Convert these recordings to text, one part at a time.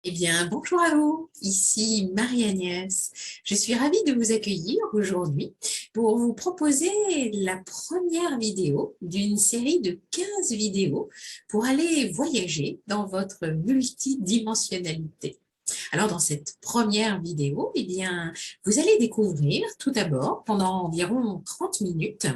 Eh bien, bonjour à vous, ici Marie-Agnès. Je suis ravie de vous accueillir aujourd'hui pour vous proposer la première vidéo d'une série de 15 vidéos pour aller voyager dans votre multidimensionnalité. Alors, dans cette première vidéo, eh bien, vous allez découvrir tout d'abord, pendant environ 30 minutes,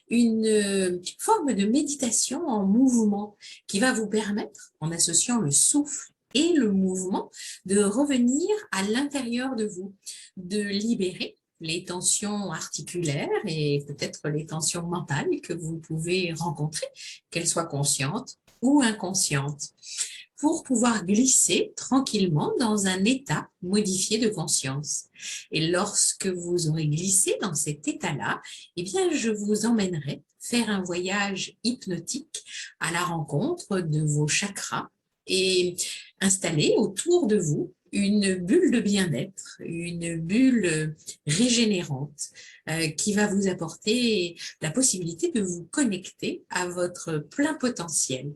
une forme de méditation en mouvement qui va vous permettre, en associant le souffle et le mouvement, de revenir à l'intérieur de vous, de libérer les tensions articulaires et peut-être les tensions mentales que vous pouvez rencontrer, qu'elles soient conscientes ou inconscientes, pour pouvoir glisser tranquillement dans un état modifié de conscience. Et lorsque vous aurez glissé dans cet état-là, eh bien, je vous emmènerai faire un voyage hypnotique à la rencontre de vos chakras et installer autour de vous une bulle de bien-être, une bulle régénérante qui va vous apporter la possibilité de vous connecter à votre plein potentiel.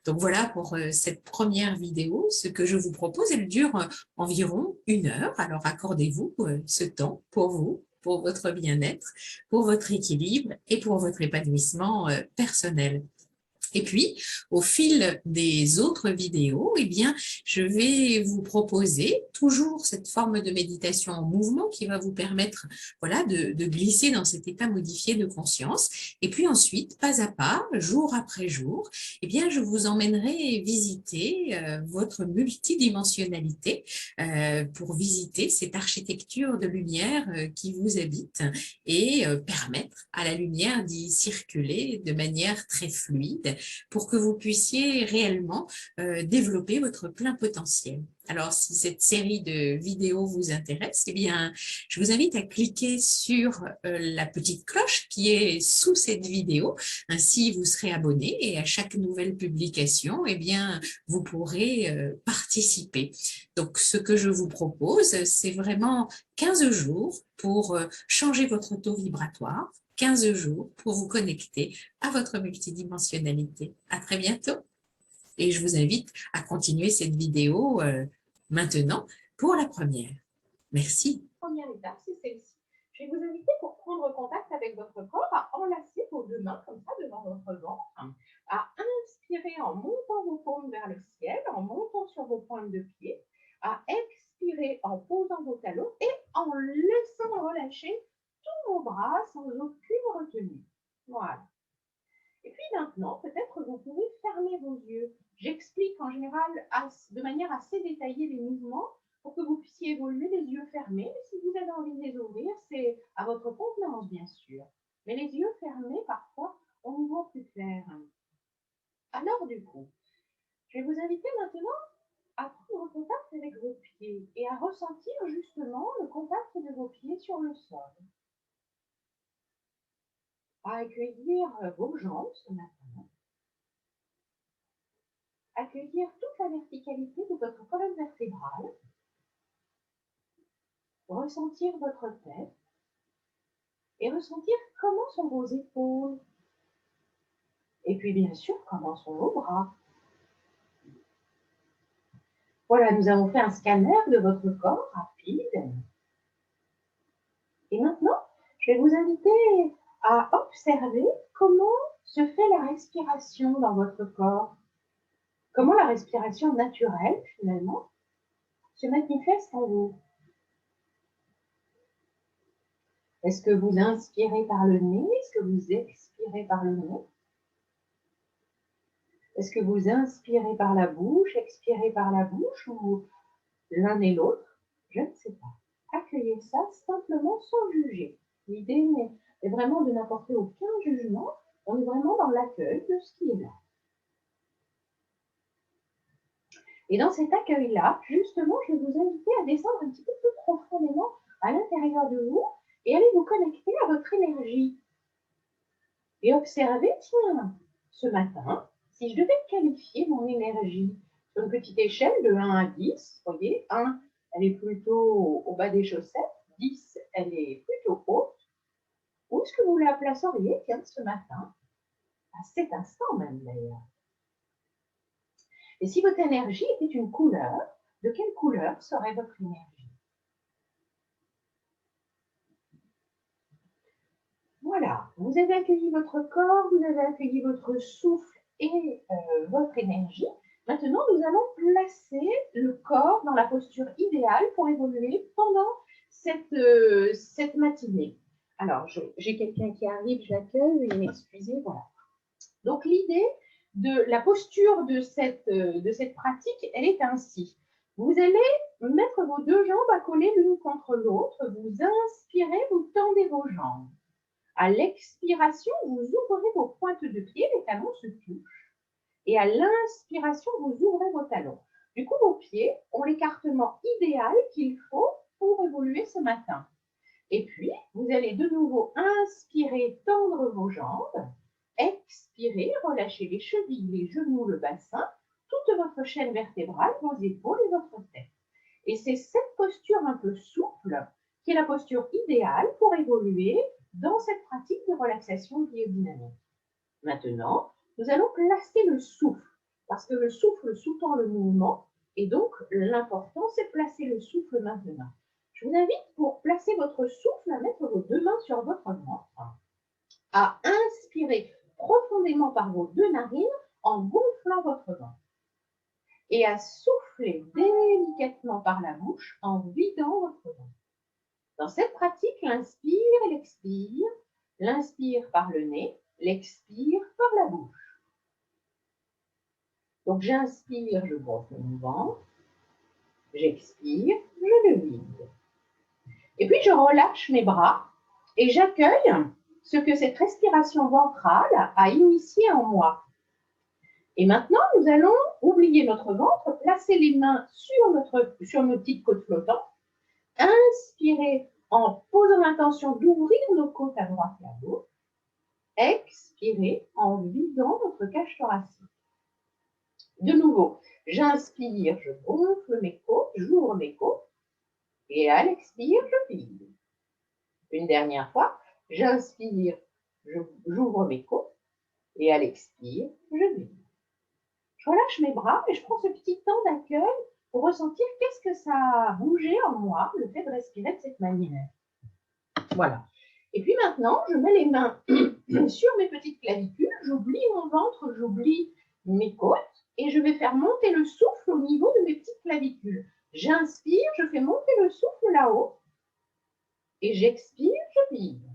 Donc voilà pour cette première vidéo. Ce que je vous propose, elle dure environ 1 heure. Alors accordez-vous ce temps pour vous, pour votre bien-être, pour votre équilibre et pour votre épanouissement personnel. Et puis, au fil des autres vidéos, eh bien, je vais vous proposer toujours cette forme de méditation en mouvement qui va vous permettre, voilà, de glisser dans cet état modifié de conscience. Et puis ensuite, pas à pas, jour après jour, eh bien, je vous emmènerai visiter votre multidimensionnalité pour visiter cette architecture de lumière qui vous habite et permettre à la lumière d'y circuler de manière très fluide pour que vous puissiez réellement développer votre plein potentiel. Alors, si cette série de vidéos vous intéresse, eh bien, je vous invite à cliquer sur la petite cloche qui est sous cette vidéo. Ainsi, vous serez abonné et à chaque nouvelle publication, eh bien, vous pourrez participer. Donc, ce que je vous propose, c'est vraiment 15 jours pour changer votre taux vibratoire, 15 jours pour vous connecter à votre multidimensionnalité. À très bientôt et je vous invite à continuer cette vidéo maintenant pour la première. Merci. Première étape, c'est celle-ci. Je vais vous inviter pour prendre contact avec votre corps à enlacer vos deux mains comme ça devant votre ventre, à inspirer en montant vos paumes vers le ciel, en montant sur vos pointes de pied, à expirer en posant vos talons et en laissant relâcher tous vos bras sans aucune retenue. Voilà. Et puis maintenant, peut-être vous pouvez fermer vos yeux. J'explique en général de manière assez détaillée les mouvements pour que vous puissiez évoluer les yeux fermés. Si vous avez envie de les ouvrir, c'est à votre convenance, bien sûr. Mais les yeux fermés, parfois, on y voit plus clair. Alors, du coup, je vais vous inviter maintenant à prendre contact avec vos pieds et à ressentir justement le contact de vos pieds sur le sol. À accueillir vos jambes ce matin. Accueillir toute la verticalité de votre colonne vertébrale, ressentir votre tête et ressentir comment sont vos épaules. Et puis bien sûr, comment sont vos bras. Voilà, nous avons fait un scanner de votre corps rapide. Et maintenant, je vais vous inviter à observer comment se fait la respiration dans votre corps. Comment la respiration naturelle, finalement, se manifeste en vous. Est-ce que vous inspirez par le nez? Est-ce que vous expirez par le nez? Est-ce que vous inspirez par la bouche, expirez par la bouche ou l'un et l'autre? Je ne sais pas. Accueillez ça simplement sans juger. L'idée est vraiment de n'apporter aucun jugement. On est vraiment dans l'accueil de ce qui est là. Et dans cet accueil-là, justement, je vais vous inviter à descendre un petit peu plus profondément à l'intérieur de vous et aller vous connecter à votre énergie. Et observer, tiens, ce matin, si je devais qualifier mon énergie sur une petite échelle de 1 à 10, vous voyez, 1, elle est plutôt au bas des chaussettes, 10, elle est plutôt haute. Où est-ce que vous la placeriez, tiens, ce matin? À cet instant même, d'ailleurs. Et si votre énergie était une couleur, de quelle couleur serait votre énergie? Voilà, vous avez accueilli votre corps, vous avez accueilli votre souffle et votre énergie. Maintenant, nous allons placer le corps dans la posture idéale pour évoluer pendant cette matinée. Alors, j'ai quelqu'un qui arrive, j'accueille, veuillez m'excuser, voilà. Donc, l'idée de la posture de cette pratique, elle est ainsi. Vous allez mettre vos deux jambes à coller l'une contre l'autre, vous inspirez, vous tendez vos jambes. À l'expiration, vous ouvrez vos pointes de pied, les talons se touchent. Et à l'inspiration, vous ouvrez vos talons. Du coup, vos pieds ont l'écartement idéal qu'il faut pour évoluer ce matin. Et puis, vous allez de nouveau inspirer, tendre vos jambes. Expirez, relâchez les chevilles, les genoux, le bassin, toute votre chaîne vertébrale, vos épaules et votre tête. Et c'est cette posture un peu souple qui est la posture idéale pour évoluer dans cette pratique de relaxation biodynamique. Maintenant, nous allons placer le souffle, parce que le souffle sous-tend le mouvement, et donc l'important, c'est de placer le souffle maintenant. Je vous invite, pour placer votre souffle, à mettre vos deux mains sur votre ventre, à inspirer profondément par vos deux narines en gonflant votre ventre, et à souffler délicatement par la bouche en vidant votre ventre. Dans cette pratique, l'inspire et l'expire, l'inspire par le nez, l'expire par la bouche. Donc j'inspire, je gonfle mon ventre, j'expire, je le vide. Et puis je relâche mes bras et j'accueille ce que cette respiration ventrale a initié en moi. Et maintenant, nous allons oublier notre ventre, placer les mains sur nos petites côtes flottantes, inspirer en posant l'intention d'ouvrir nos côtes à droite et à gauche, expirer en vidant notre cage thoracique. De nouveau, j'inspire, je gonfle mes côtes, j'ouvre mes côtes, et à l'expire, je vide. Une dernière fois, j'inspire, j'ouvre mes côtes, et à l'expire, je vide. Je relâche mes bras et je prends ce petit temps d'accueil pour ressentir qu'est-ce que ça a bougé en moi, le fait de respirer de cette manière. Voilà. Et puis maintenant, je mets les mains sur mes petites clavicules, j'oublie mon ventre, j'oublie mes côtes, et je vais faire monter le souffle au niveau de mes petites clavicules. J'inspire, je fais monter le souffle là-haut, et j'expire, je vide.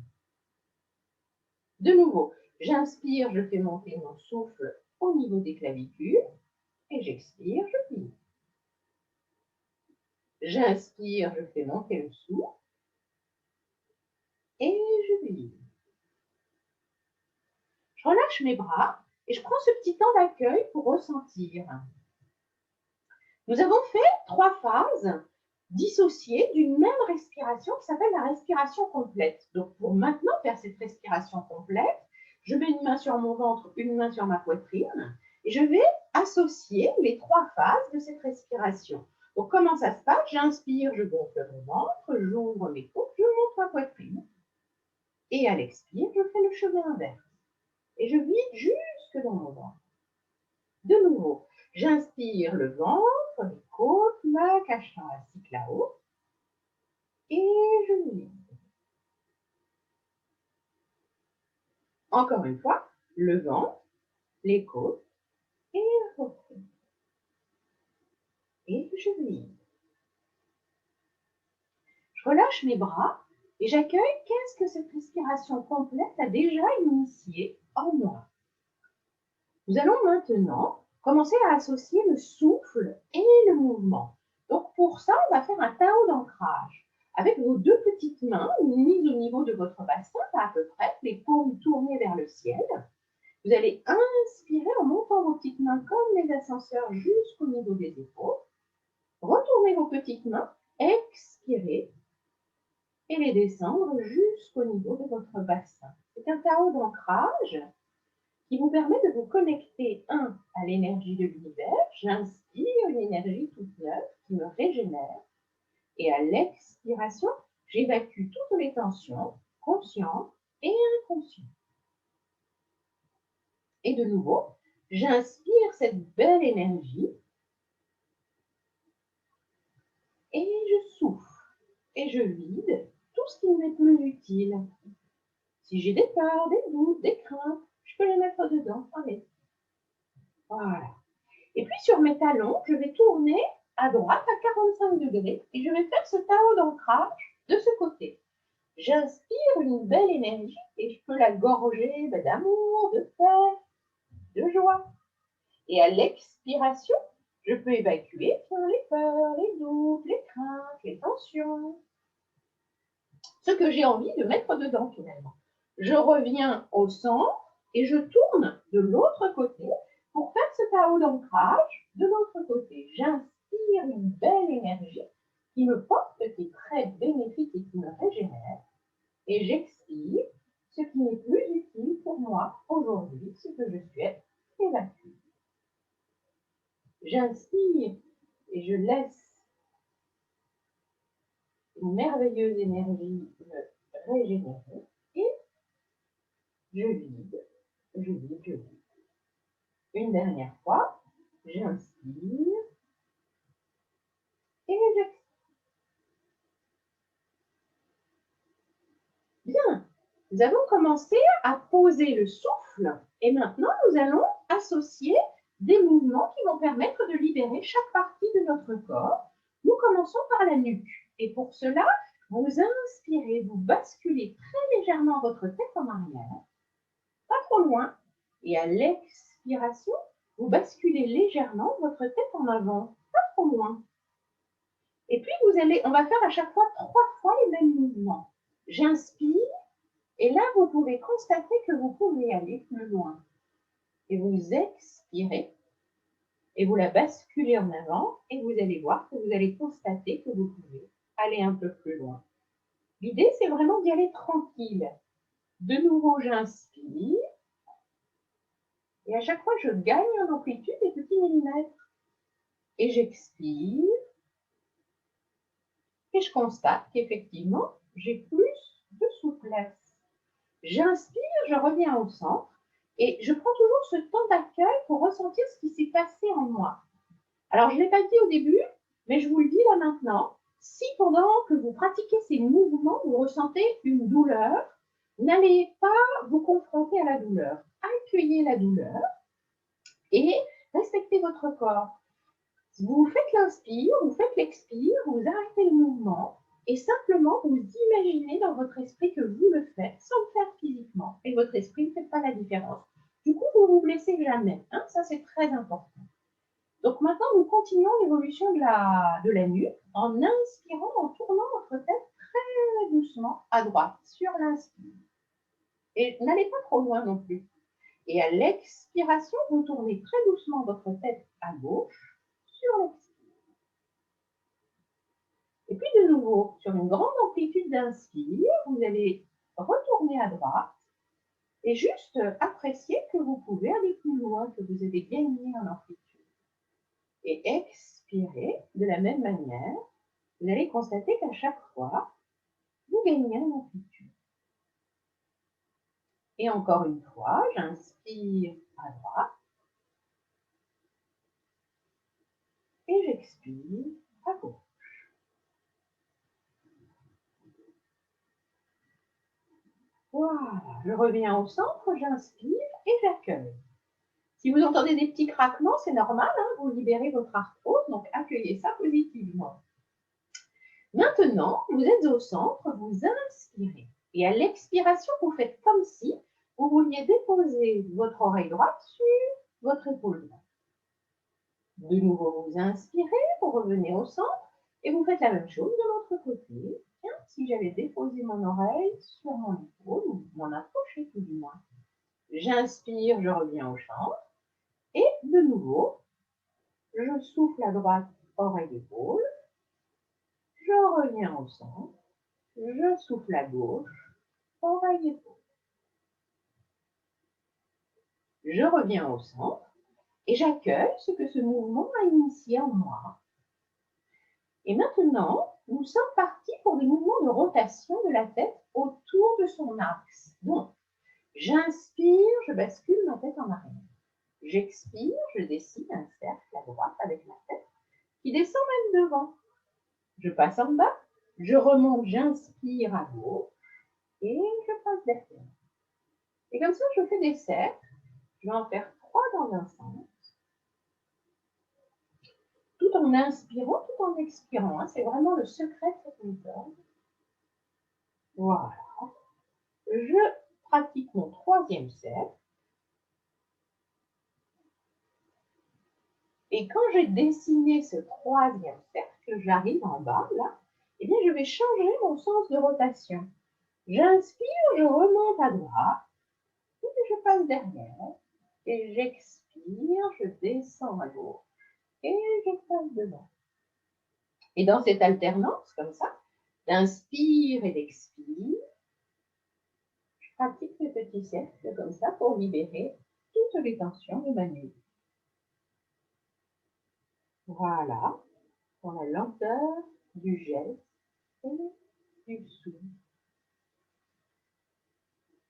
De nouveau, j'inspire, je fais monter mon souffle au niveau des clavicules, et j'expire, je vide. J'inspire, je fais monter le souffle, et je vide. Je relâche mes bras, et je prends ce petit temps d'accueil pour ressentir. Nous avons fait 3 phases dissociées d'une même respiration qui s'appelle la respiration complète. Donc, pour maintenant faire cette respiration complète, je mets une main sur mon ventre, une main sur ma poitrine, et je vais associer les 3 phases de cette respiration. Donc, comment ça se passe? J'inspire, je gonfle mon ventre, j'ouvre mes côtes, je monte ma poitrine. Et à l'expire, je fais le chemin inverse. Et je vide jusque dans mon ventre. De nouveau, j'inspire le ventre, les côtes, la cage thoracique là-haut, et je vide. Encore une fois, le ventre, les côtes, et la poitrine. Et je vide. Je relâche mes bras et j'accueille qu'est-ce que cette respiration complète a déjà initié en moi. Nous allons maintenant commencer à associer le souffle et le mouvement. Donc pour ça, on va faire un Tao d'ancrage. Avec vos deux petites mains mises au niveau de votre bassin, à peu près, les paumes tournées vers le ciel. Vous allez inspirer en montant vos petites mains comme les ascenseurs jusqu'au niveau des épaules. Retournez vos petites mains, expirez et les descendre jusqu'au niveau de votre bassin. C'est un Tao d'ancrage qui vous permet de vous connecter, à l'énergie de l'univers. J'inspire une énergie toute neuve qui me régénère. Et à l'expiration, j'évacue toutes les tensions, conscientes et inconscientes. Et de nouveau, j'inspire cette belle énergie. Et je souffle. Et je vide tout ce qui ne m'est plus utile. Si j'ai des peurs, des doutes, des craintes, je peux les mettre dedans. Allez. Voilà. Et puis sur mes talons, je vais tourner à droite à 45 degrés et je vais faire ce Tao d'ancrage de ce côté. J'inspire une belle énergie et je peux la gorger d'amour, de paix, de joie. Et à l'expiration, je peux évacuer les peurs, les doutes, les craintes, les tensions. Ce que j'ai envie de mettre dedans finalement. Je reviens au centre et je tourne de l'autre côté pour faire ce Tao d'ancrage de l'autre côté. J'inspire une belle énergie qui me porte, qui est très bénéfique et qui me régénère. Et j'expire ce qui n'est plus utile pour moi aujourd'hui, ce que je souhaite évacuer. J'inspire et je laisse une merveilleuse énergie me régénérer et je vide, je vide, je vide. Une dernière fois, j'inspire et j'expire. Bien, nous avons commencé à poser le souffle et maintenant nous allons associer des mouvements qui vont permettre de libérer chaque partie de notre corps. Nous commençons par la nuque et pour cela, vous inspirez, vous basculez très légèrement votre tête en arrière, pas trop loin, et à l'expiration, vous basculez légèrement votre tête en avant, pas trop loin. Et puis on va faire à chaque fois 3 fois les mêmes mouvements. J'inspire et là vous pouvez constater que vous pouvez aller plus loin. Et vous expirez et vous la basculez en avant et vous allez voir que vous allez constater que vous pouvez aller un peu plus loin. L'idée c'est vraiment d'y aller tranquille. De nouveau j'inspire et à chaque fois je gagne en amplitude des petits millimètres. Et j'expire et je constate qu'effectivement j'ai plus de souplesse. J'inspire, je reviens au centre et je prends toujours ce temps d'accueil pour ressentir ce qui s'est passé en moi. Alors, je ne l'ai pas dit au début, mais je vous le dis là maintenant. Si pendant que vous pratiquez ces mouvements, vous ressentez une douleur, n'allez pas vous confronter à la douleur. Accueillez la douleur et respectez votre corps. Vous faites l'inspire, vous faites l'expire, vous arrêtez le mouvement et simplement vous imaginez dans votre esprit que vous le faites sans le faire physiquement. Et votre esprit ne fait pas la différence. Du coup, vous ne vous blessez jamais. Hein, ça, c'est très important. Donc maintenant, nous continuons l'évolution de la nuque en inspirant, en tournant votre tête très doucement à droite sur l'inspire. Et n'allez pas trop loin non plus. Et à l'expiration, vous tournez très doucement votre tête à gauche sur l'expire. Et puis de nouveau, sur une grande amplitude d'inspire, vous allez retourner à droite et juste apprécier que vous pouvez aller plus loin, que vous avez gagné en amplitude. Et expirez de la même manière. Vous allez constater qu'à chaque fois, vous gagnez en amplitude. Et encore une fois, j'inspire à droite et j'expire à gauche. Voilà, je reviens au centre, j'inspire et j'accueille. Si vous entendez des petits craquements, c'est normal, hein, vous libérez votre arthrose, donc accueillez ça positivement. Maintenant, vous êtes au centre, vous inspirez. Et à l'expiration, vous faites comme si vous vouliez déposer votre oreille droite sur votre épaule droite. De nouveau, vous inspirez, vous revenez au centre et vous faites la même chose de l'autre côté. Tiens, si j'avais déposé mon oreille sur mon épaule, ou m'en approcher tout du moins. J'inspire, je reviens au centre. Et de nouveau, je souffle à droite, oreille-épaule. Je reviens au centre. Je souffle à gauche, oreille-épaule. Je reviens au centre et j'accueille ce que ce mouvement a initié en moi. Et maintenant, nous sommes partis pour des mouvements de rotation de la tête autour de son axe. Donc, j'inspire, je bascule ma tête en arrière. J'expire, je dessine un cercle à droite avec ma tête qui descend même devant. je passe en bas, je remonte, j'inspire à gauche et je passe derrière. Et comme ça, je fais des cercles. Je vais en faire 3 dans un sens. Tout en inspirant, tout en expirant. C'est vraiment le secret de cette méthode. Voilà. Je pratique mon 3e cercle. Et quand j'ai dessiné ce 3e cercle, j'arrive en bas, là, eh bien, je vais changer mon sens de rotation. J'inspire, je remonte à droite, et je passe derrière, et j'expire, je descends à gauche, et je passe devant. Et dans cette alternance, comme ça, d'inspire et d'expire, je pratique mes petits cercles comme ça pour libérer toutes les tensions de ma nuque. Voilà, pour la lenteur du geste et du souffle.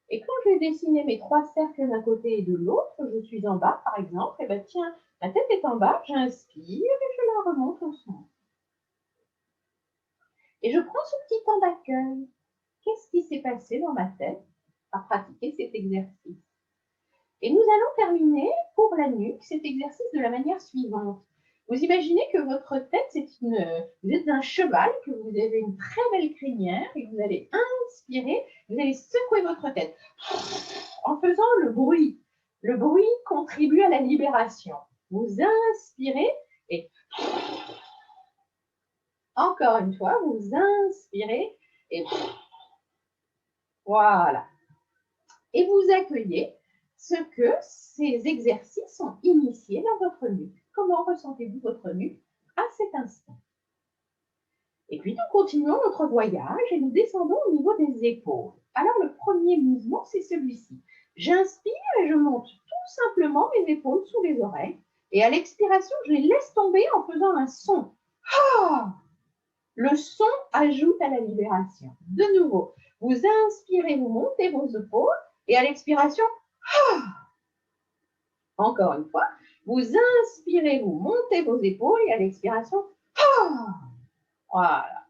Et quand j'ai dessiné mes 3 cercles d'un côté et de l'autre, je suis en bas, par exemple, et bien tiens, ma tête est en bas, j'inspire et je la remonte au centre. Et je prends ce petit temps d'accueil. Qu'est-ce qui s'est passé dans ma tête à pratiquer cet exercice? Et nous allons terminer pour la nuque cet exercice de la manière suivante. Vous imaginez que votre tête, vous êtes un cheval, que vous avez une très belle crinière et que vous allez inspirer, vous allez secouer votre tête en faisant le bruit. Le bruit contribue à la libération. Vous inspirez et encore une fois, vous inspirez et voilà. Et vous accueillez ce que ces exercices ont initié dans votre nuque. Comment ressentez-vous votre nuque à cet instant? Et puis, nous continuons notre voyage et nous descendons au niveau des épaules. Alors, le premier mouvement, c'est celui-ci. J'inspire et je monte tout simplement mes épaules sous les oreilles. Et à l'expiration, je les laisse tomber en faisant un son. Ah! Le son ajoute à la libération. De nouveau, vous inspirez, vous montez vos épaules. Et à l'expiration, ah! Encore une fois, vous inspirez, vous montez vos épaules et à l'expiration, ah! Voilà.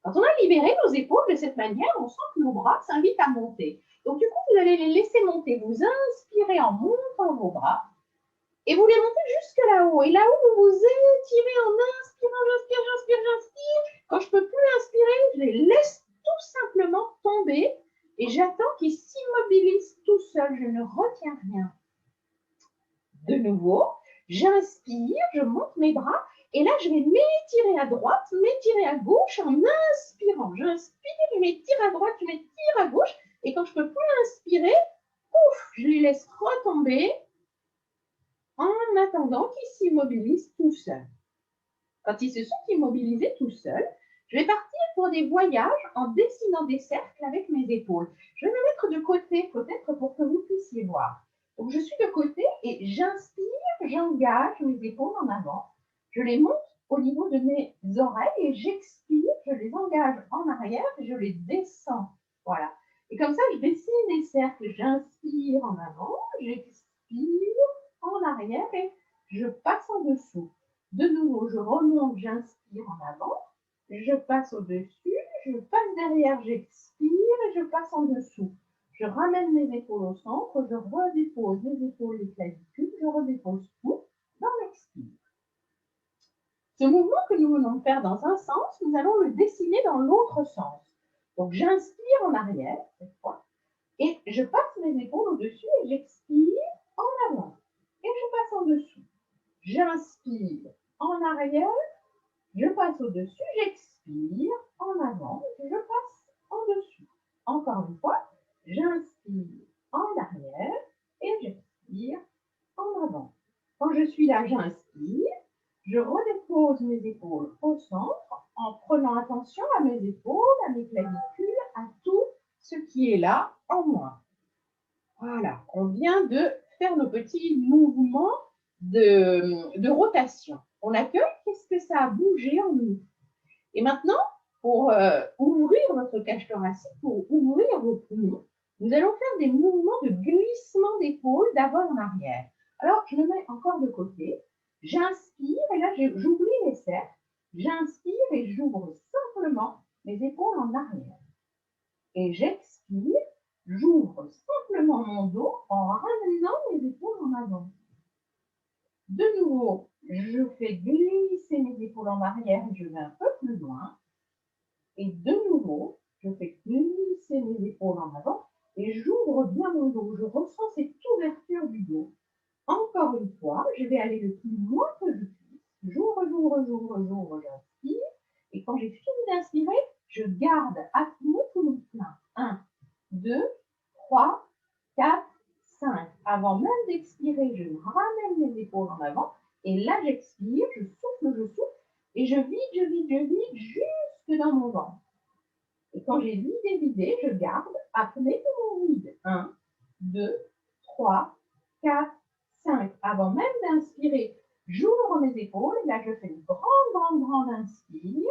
Quand on a libéré nos épaules de cette manière, on sent que nos bras s'invitent à monter. Donc du coup, vous allez les laisser monter. Vous inspirez en montant vos bras et vous les montez jusque là-haut. Et là-haut, vous vous étirez en inspirant, j'inspire. Quand je ne peux plus inspirer, je les laisse tout simplement tomber et j'attends qu'ils s'immobilisent tout seuls. Je ne retiens rien. De nouveau, j'inspire, je monte mes bras et là, je vais m'étirer à droite, m'étirer à gauche en inspirant. J'inspire, je m'étire à droite, je m'étire à gauche et quand je ne peux plus inspirer, ouf, je les laisse retomber en attendant qu'ils s'immobilisent tout seuls. Quand ils se sont immobilisés tout seuls, je vais partir pour des voyages en dessinant des cercles avec mes épaules. Je vais me mettre de côté, peut-être pour que vous puissiez voir. Donc, je suis de côté et j'inspire, j'engage mes épaules en avant. Je les monte au niveau de mes oreilles et j'expire, je les engage en arrière et je les descends. Voilà. Et comme ça, je dessine des cercles. J'inspire en avant, j'expire en arrière et je passe en dessous. De nouveau, je remonte, j'inspire en avant, je passe au-dessus, je passe derrière, j'expire et je passe en dessous. Je ramène mes épaules au centre, je redépose les épaules, les clavicules, je redépose tout dans l'expire. Ce mouvement que nous venons de faire dans un sens, nous allons le dessiner dans l'autre sens. Donc, j'inspire en arrière, cette fois, et je passe mes épaules au-dessus et j'expire en avant. Et je passe en dessous. J'inspire en arrière, je passe au-dessus, j'expire en avant, je passe en dessous. Encore une fois, j'inspire en arrière et j'expire en avant. Quand je suis là, j'inspire, je redépose mes épaules au centre en prenant attention à mes épaules, à mes clavicules, à tout ce qui est là en moi. Voilà, on vient de faire nos petits mouvements de rotation. On accueille, qu'est-ce que ça a bougé en nous? Et maintenant, pour ouvrir votre cage thoracique, pour ouvrir vos poumons, nous allons faire des mouvements de glissement d'épaule d'avant en arrière. Alors, je me mets encore de côté, j'inspire et là, j'oublie les cercles. J'inspire et j'ouvre simplement mes épaules en arrière. Et j'expire, j'ouvre simplement mon dos en ramenant mes épaules en avant. De nouveau, je fais glisser mes épaules en arrière et je vais un peu plus loin. Et de nouveau, je fais glisser mes épaules en avant et j'ouvre bien mon dos. Je ressens cette ouverture du dos. Encore une fois, je vais aller le plus loin que je puisse. J'ouvre, j'ouvre, j'ouvre, j'ouvre, j'inspire. Et quand j'ai fini d'inspirer, je garde apnée tout le plein. 1, 2, 3, 4, 5. Avant même d'expirer, je ramène mes épaules en avant. Et là, j'expire, je souffle et je vide jusque dans mon ventre. Et quand j'ai vidé, je garde apnée tout mon vide. 1, 2, 3, 4, 5. Avant même d'inspirer, j'ouvre mes épaules. Et là, je fais une grande inspire.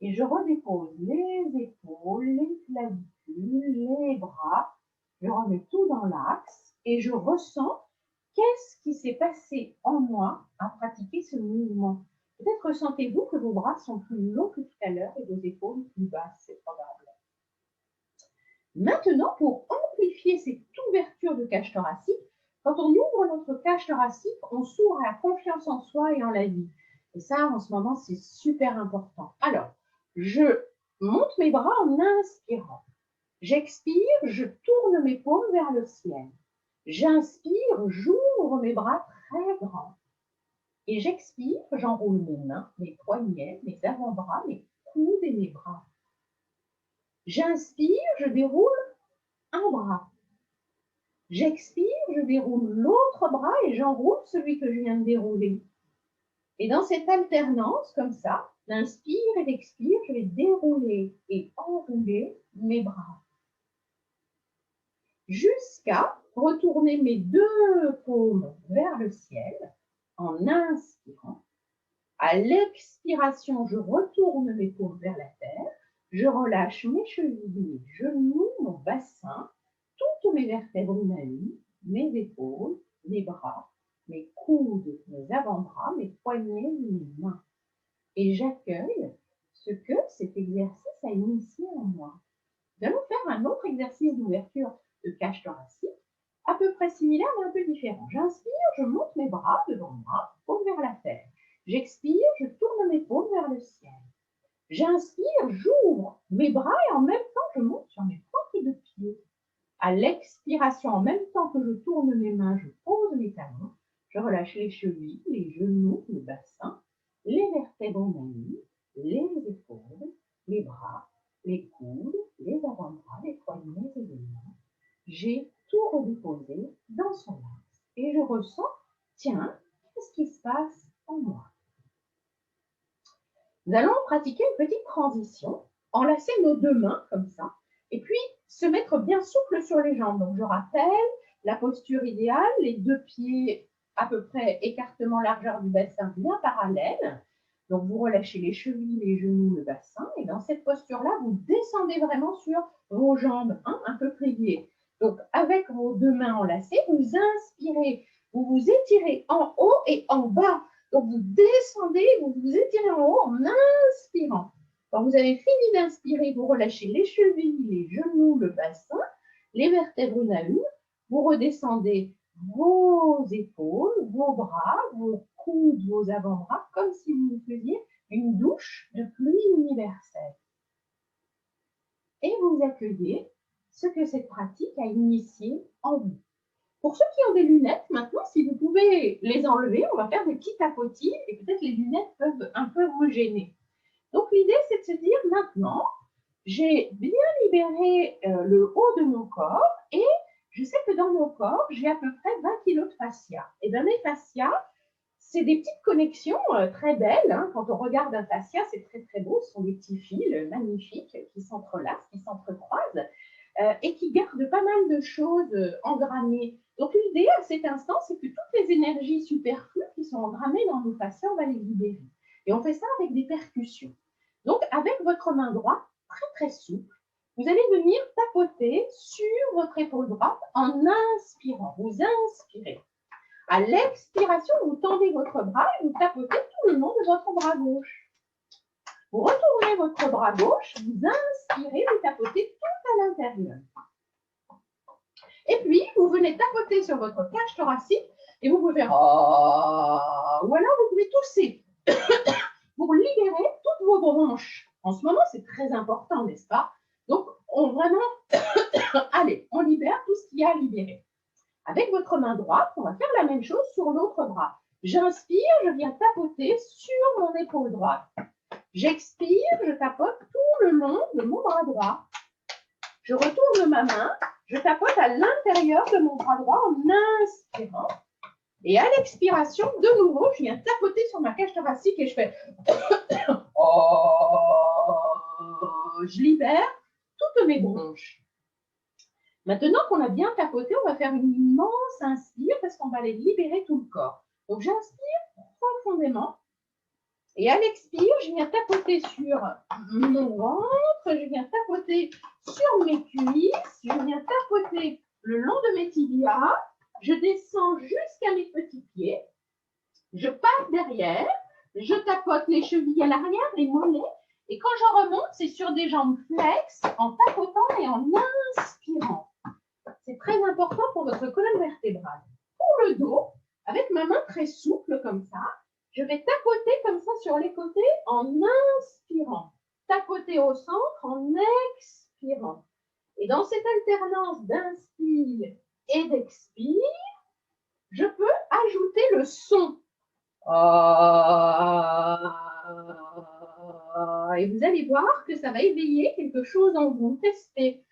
Et je redépose les épaules, les clavicules, les bras. Je remets tout dans l'axe et je ressens qu'est-ce qui s'est passé en moi à pratiquer ce mouvement. Peut-être ressentez-vous que vos bras sont plus longs que tout à l'heure et vos épaules plus basses, c'est probable. Maintenant, pour amplifier cette ouverture de cage thoracique, quand on ouvre notre cage thoracique, on s'ouvre à la confiance en soi et en la vie. Et ça, en ce moment, c'est super important. Alors, je monte mes bras en inspirant. J'expire, je tourne mes paumes vers le ciel. J'inspire, j'ouvre mes bras très grands. Et j'expire, j'enroule mes mains, mes poignets, mes avant-bras, mes coudes et mes bras. J'inspire, je déroule un bras. J'expire, je déroule l'autre bras et j'enroule celui que je viens de dérouler. Et dans cette alternance, comme ça, d'inspire et d'expire, je vais dérouler et enrouler mes bras. Jusqu'à retourner mes deux paumes vers le ciel en inspirant. À l'expiration, je retourne mes paumes vers la terre. Je relâche mes chevilles, mes genoux, mon bassin, toutes mes vertèbres humaines, mes épaules, mes bras, mes coudes, mes avant-bras, mes poignets et mes mains. Et j'accueille ce que cet exercice a initié en moi. Nous allons faire un autre exercice d'ouverture de cage thoracique, à peu près similaire mais un peu différent. J'inspire, je monte mes bras devant moi, paume vers la terre. J'expire, je tourne mes paumes vers le ciel. J'inspire, j'ouvre mes bras et en même temps, je monte sur mes pointes de pied. À l'expiration, en même temps que je tourne mes mains, je pose mes talons. Je relâche les chevilles, les genoux, le bassin, les vertèbres humaines, les épaules, les bras, les coudes, les avant-bras, les poignets et les mains. J'ai tout redéposé dans son axe et je ressens, tiens, qu'est-ce qui se passe en moi? Nous allons pratiquer une petite transition, enlacer nos deux mains comme ça, et puis se mettre bien souple sur les jambes. Donc je rappelle la posture idéale, les deux pieds à peu près écartement largeur du bassin bien parallèles. Donc vous relâchez les chevilles, les genoux, le bassin, et dans cette posture-là, vous descendez vraiment sur vos jambes, hein, un peu pliées. Donc avec vos deux mains enlacées, vous inspirez, vous vous étirez en haut et en bas. Donc, vous descendez, vous vous étirez en haut en inspirant. Quand vous avez fini d'inspirer, vous relâchez les chevilles, les genoux, le bassin, les vertèbres une à une. Vous redescendez vos épaules, vos bras, vos coudes, vos avant-bras, comme si vous faisiez une douche de pluie universelle. Et vous accueillez ce que cette pratique a initié en vous. Pour ceux qui ont des lunettes, maintenant, si vous pouvez les enlever, on va faire des petits tapotis et peut-être les lunettes peuvent un peu vous gêner. Donc, l'idée, c'est de se dire maintenant, j'ai bien libéré le haut de mon corps et je sais que dans mon corps, j'ai à peu près 20 kg de fascia. Et bien, mes fascias, c'est des petites connexions très belles. Hein. Quand on regarde un fascia, c'est très, très beau. Ce sont des petits fils magnifiques qui s'entrelacent, qui s'entrecroisent et qui gardent pas mal de choses engrammées. Donc, l'idée à cet instant, c'est que toutes les énergies superflues qui sont engrammées dans nos fascias, on va les libérer. Et on fait ça avec des percussions. Donc, avec votre main droite, très très souple, vous allez venir tapoter sur votre épaule droite en inspirant. Vous inspirez. À l'expiration, vous tendez votre bras et vous tapotez tout le long de votre bras gauche. Vous retournez votre bras gauche, vous inspirez, vous tapotez tout à l'intérieur. Et puis, vous venez tapoter sur votre cage thoracique et vous pouvez faire ou alors vous pouvez tousser pour libérer toutes vos bronches. En ce moment, c'est très important, n'est-ce pas? Donc, allez, on libère tout ce qu'il y a à libérer. Avec votre main droite, on va faire la même chose sur l'autre bras. J'inspire, je viens tapoter sur mon épaule droite. J'expire, je tapote tout le long de mon bras droit. Je retourne ma main, je tapote à l'intérieur de mon bras droit en inspirant. Et à l'expiration, de nouveau, je viens tapoter sur ma cage thoracique et je fais je libère toutes mes bronches. Maintenant qu'on a bien tapoté, on va faire une immense inspire parce qu'on va aller libérer tout le corps. Donc j'inspire profondément et à l'expire, je viens tapoter sur mon ventre, je viens tapoter sur mes cuisses, je viens tapoter le long de mes tibias, je descends jusqu'à mes petits pieds, je passe derrière, je tapote les chevilles à l'arrière, les mollets, et quand je remonte, c'est sur des jambes flex, en tapotant et en inspirant. C'est très important pour votre colonne vertébrale. Pour le dos, avec ma main très souple comme ça, je vais tapoter comme ça sur les côtés en inspirant. Tapoter au centre en expirant. Et dans cette alternance d'inspire et d'expire, je peux ajouter le son. Et vous allez voir que ça va éveiller quelque chose en vous. Testez.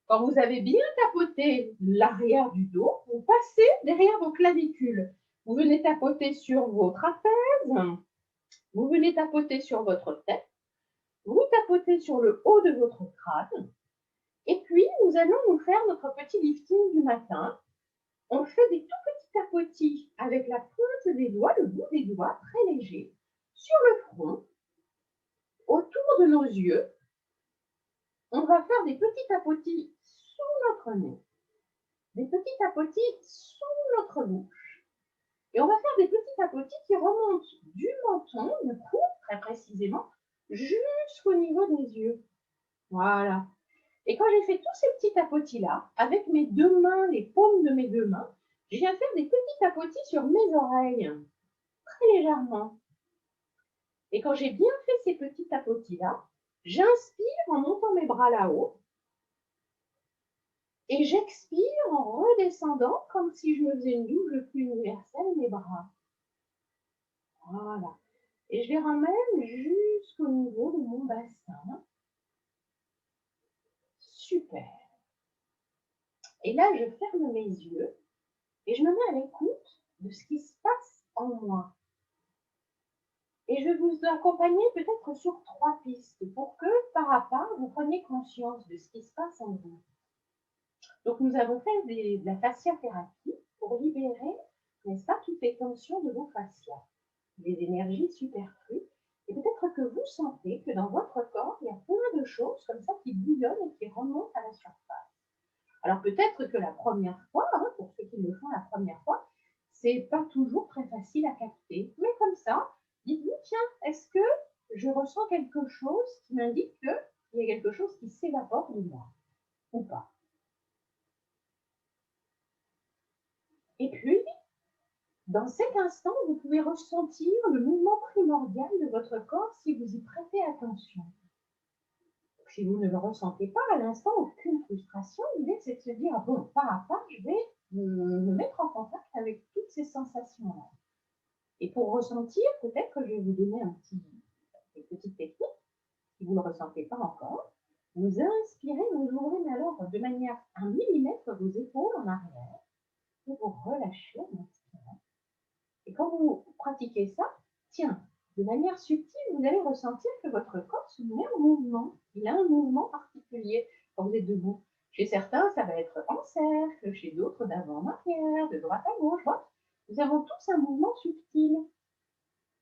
Quand vous avez bien tapoté l'arrière du dos, vous passez derrière vos clavicules. Vous venez tapoter sur vos trapèzes, vous venez tapoter sur votre tête, vous tapotez sur le haut de votre crâne, et puis nous allons nous faire notre petit lifting du matin. On fait des tout petits tapotis avec la pointe des doigts, le bout des doigts, très léger, sur le front, autour de nos yeux. On va faire des petits tapotis sous notre nez, des petits tapotis sous notre bouche. Et on va faire des petits tapotis qui remontent du menton, du cou, très précisément, jusqu'au niveau des yeux. Voilà. Et quand j'ai fait tous ces petits tapotis-là, avec mes deux mains, les paumes de mes deux mains, je viens faire des petits tapotis sur mes oreilles, très légèrement. Et quand j'ai bien fait ces petits tapotis-là, j'inspire en montant mes bras là-haut et j'expire en redescendant comme si je me faisais une double pluie universelle, mes bras. Voilà. Et je les ramène jusqu'au niveau de mon bassin. Super. Et là, je ferme mes yeux et je me mets à l'écoute de ce qui se passe en moi. Et je vais vous accompagner peut-être sur 3 pistes pour que, par à pas, vous preniez conscience de ce qui se passe en vous. Donc, nous avons fait de la fasciathérapie pour libérer, n'est-ce pas, toutes les tensions de vos fascias, des énergies superflues. Et peut-être que vous sentez que dans votre corps, il y a plein de choses comme ça qui bouillonnent et qui remontent à la surface. Alors, peut-être que la première fois, pour ceux qui le font la première fois, c'est pas toujours très facile à capter. Mais comme ça, dites-vous, tiens, est-ce que je ressens quelque chose qui m'indique qu'il y a quelque chose qui s'évapore de moi ou pas? Et puis, dans cet instant, vous pouvez ressentir le mouvement primordial de votre corps si vous y prêtez attention. Si vous ne le ressentez pas à l'instant, aucune frustration, l'idée c'est de se dire, bon, pas à pas, je vais me mettre en contact avec toutes ces sensations-là. Et pour ressentir, peut-être que je vais vous donner une petite technique, si vous ne le ressentez pas encore. Vous inspirez, vous ouvrez alors de manière 1 millimètre vos épaules en arrière, et vous relâchez en inspirant. Et quand vous pratiquez ça, tiens, de manière subtile, vous allez ressentir que votre corps se met en mouvement. Il a un mouvement particulier quand vous êtes debout. Chez certains, ça va être en cercle, chez d'autres, d'avant en arrière, de droite à gauche. Nous avons tous un mouvement subtil.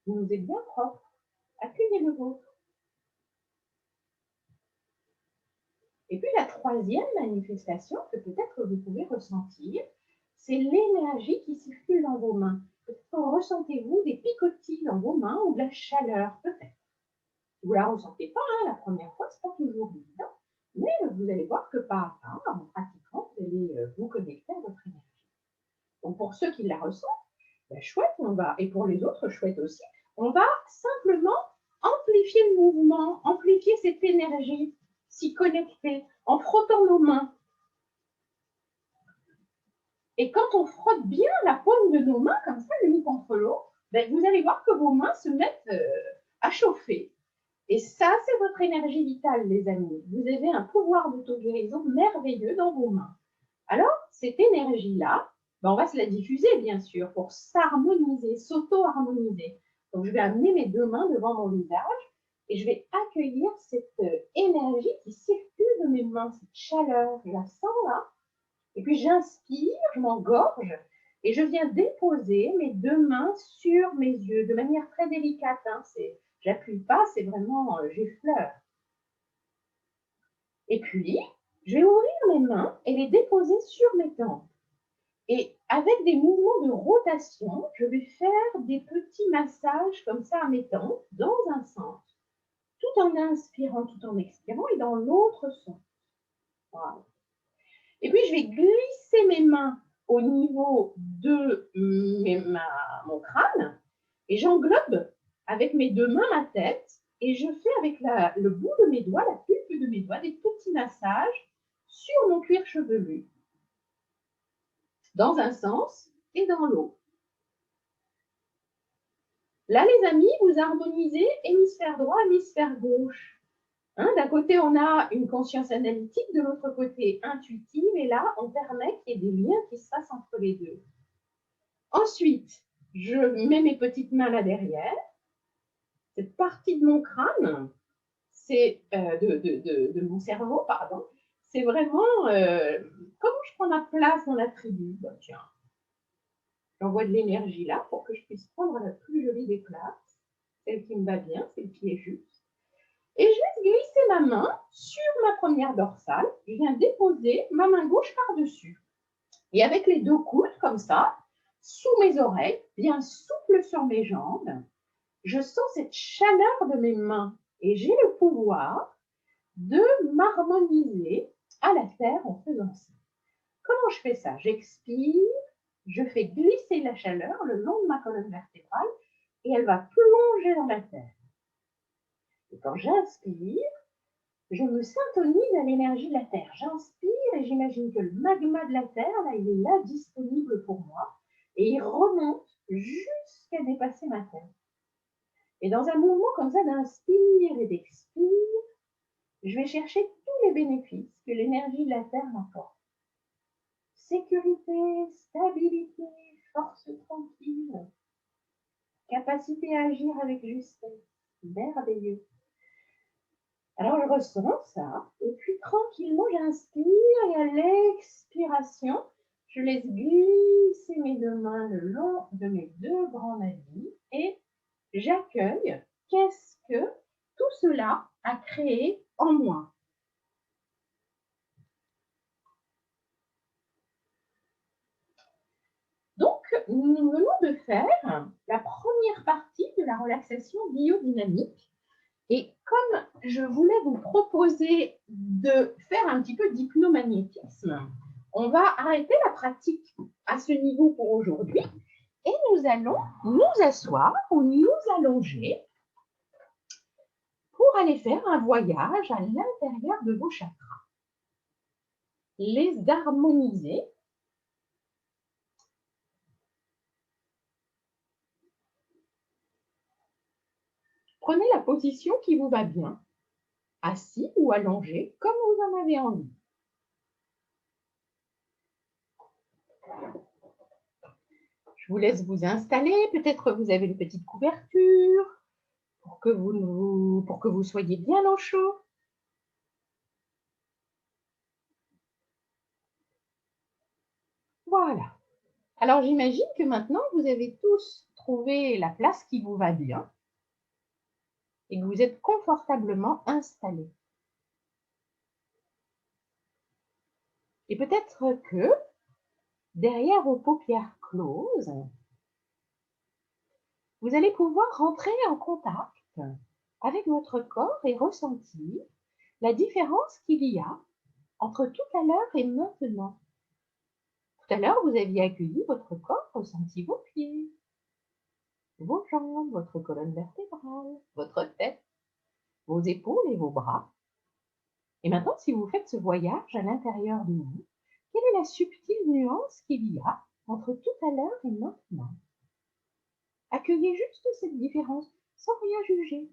Il nous est bien propre. Accueillez le vôtre. Et puis la troisième manifestation que peut-être vous pouvez ressentir, c'est l'énergie qui circule dans vos mains. Peut-être ressentez-vous des picotis dans vos mains ou de la chaleur, peut-être. Si vous ne la ressentez pas, hein, la première fois, ce n'est pas toujours évident, mais vous allez voir que pas à pas, en pratiquant, vous allez vous connecter à votre énergie. Donc pour ceux qui la ressentent, ben, chouette, et pour les autres, chouette aussi, on va simplement amplifier le mouvement, amplifier cette énergie, s'y connecter en frottant nos mains. Et quand on frotte bien la paume de nos mains, comme ça, l'une contre l'autre, ben, vous allez voir que vos mains se mettent à chauffer. Et ça, c'est votre énergie vitale, les amis. Vous avez un pouvoir d'auto-guérison merveilleux dans vos mains. Alors, cette énergie-là, ben, on va se la diffuser, bien sûr, pour s'harmoniser, s'auto-harmoniser. Donc, je vais amener mes deux mains devant mon visage et je vais accueillir cette énergie qui circule de mes mains, cette chaleur. Je la sens là. Et puis, j'inspire, je m'engorge et je viens déposer mes deux mains sur mes yeux de manière très délicate. Hein. J'appuie pas, c'est vraiment, j'effleure. Et puis, je vais ouvrir mes mains et les déposer sur mes tempes. Et avec des mouvements de rotation, je vais faire des petits massages comme ça à mes tempes, dans un sens, tout en inspirant, tout en expirant, et dans l'autre sens. Voilà. Et puis, je vais glisser mes mains au niveau de mon crâne, et j'englobe avec mes deux mains ma tête, et je fais avec le bout de mes doigts, la pulpe de mes doigts, des petits massages sur mon cuir chevelu, dans un sens et dans l'autre. Là, les amis, vous harmonisez hémisphère droit, hémisphère gauche. Hein, d'un côté, on a une conscience analytique, de l'autre côté, intuitive, et là, on permet qu'il y ait des liens qui se fassent entre les deux. Ensuite, je mets mes petites mains là derrière. Cette partie de mon crâne, c'est de mon cerveau, pardon, c'est vraiment comment je prends ma place dans la tribu. Bah, tiens, j'envoie de l'énergie là pour que je puisse prendre la plus jolie des places, celle qui me va bien, celle qui est juste. Et je vais glisser ma main sur ma première dorsale. Je viens déposer ma main gauche par-dessus. Et avec les deux coudes, comme ça, sous mes oreilles, bien souple sur mes jambes, je sens cette chaleur de mes mains. Et j'ai le pouvoir de m'harmoniser à la terre en faisant ça. Comment je fais ça? J'expire, je fais glisser la chaleur le long de ma colonne vertébrale et elle va plonger dans la terre. Et quand j'inspire, je me syntonise à l'énergie de la terre. J'inspire et j'imagine que le magma de la terre, là, il est là, disponible pour moi, et il remonte jusqu'à dépasser ma tête. Et dans un mouvement comme ça d'inspire et d'expire, je vais chercher tous les bénéfices que l'énergie de la terre m'apporte. Sécurité, stabilité, force tranquille, capacité à agir avec justesse, merveilleux. Alors, je ressens ça, et puis tranquillement, j'inspire, et à l'expiration, je laisse glisser mes deux mains le long de mes deux grands navires, et j'accueille qu'est-ce que tout cela a créé en moi. Donc, nous venons de faire la première partie de la relaxation biodynamique. Et comme je voulais vous proposer de faire un petit peu d'hypnomagnétisme, on va arrêter la pratique à ce niveau pour aujourd'hui et nous allons nous asseoir ou nous allonger pour aller faire un voyage à l'intérieur de vos chakras. Les harmoniser. Prenez la position qui vous va bien, assis ou allongé, comme vous en avez envie. Je vous laisse vous installer. Peut-être vous avez une petite couverture pour que vous soyez bien au chaud. Voilà. Alors, j'imagine que maintenant, vous avez tous trouvé la place qui vous va bien et que vous êtes confortablement installés. Et peut-être que derrière vos paupières closes, vous allez pouvoir rentrer en contact avec votre corps et ressentir la différence qu'il y a entre tout à l'heure et maintenant. Tout à l'heure, vous aviez accueilli votre corps, ressenti vos pieds, vos jambes, votre colonne vertébrale, votre tête, vos épaules et vos bras. Et maintenant, si vous faites ce voyage à l'intérieur de vous, quelle est la subtile nuance qu'il y a entre tout à l'heure et maintenant? Accueillez juste cette différence sans rien juger,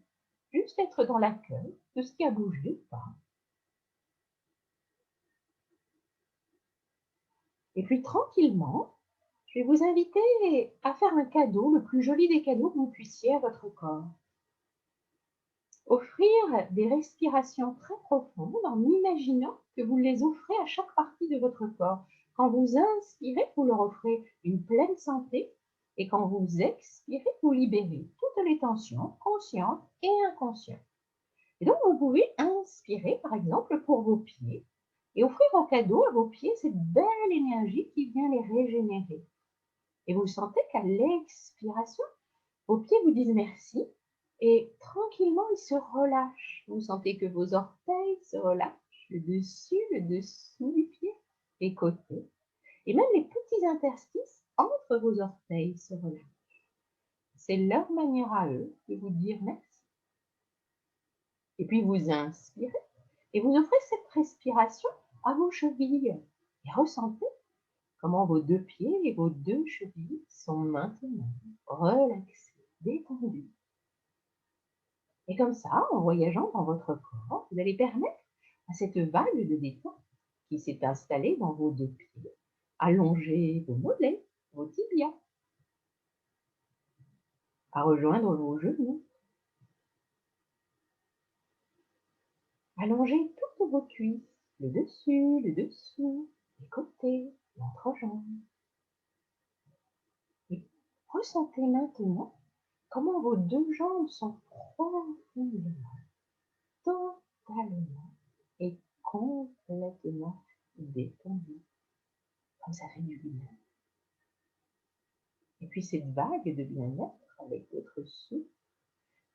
juste être dans l'accueil de ce qui a bougé ou pas. Et puis tranquillement, je vais vous inviter à faire un cadeau, le plus joli des cadeaux que vous puissiez à votre corps. Offrir des respirations très profondes en imaginant que vous les offrez à chaque partie de votre corps. Quand vous inspirez, vous leur offrez une pleine santé et quand vous expirez, vous libérez toutes les tensions conscientes et inconscientes. Et donc, vous pouvez inspirer, par exemple, pour vos pieds et offrir en cadeau à vos pieds cette belle énergie qui vient les régénérer. Et vous sentez qu'à l'expiration, vos pieds vous disent merci et tranquillement, ils se relâchent. Vous sentez que vos orteils se relâchent, le dessus, le dessous du pied, les côtés. Et même les petits interstices entre vos orteils se relâchent. C'est leur manière à eux de vous dire merci. Et puis vous inspirez et vous offrez cette respiration à vos chevilles. Et ressentez comment vos deux pieds et vos deux chevilles sont maintenant relaxés, détendus. Et comme ça, en voyageant dans votre corps, vous allez permettre à cette vague de détente qui s'est installée dans vos deux pieds, allonger vos mollets, vos tibias, à rejoindre vos genoux, allonger toutes vos cuisses, le dessus, le dessous, les côtés, l'entrejambe. Et ressentez maintenant comment vos deux jambes sont profondément, totalement et complètement détendues. Comme ça fait du bien. Et puis cette vague de bien-être avec votre souffle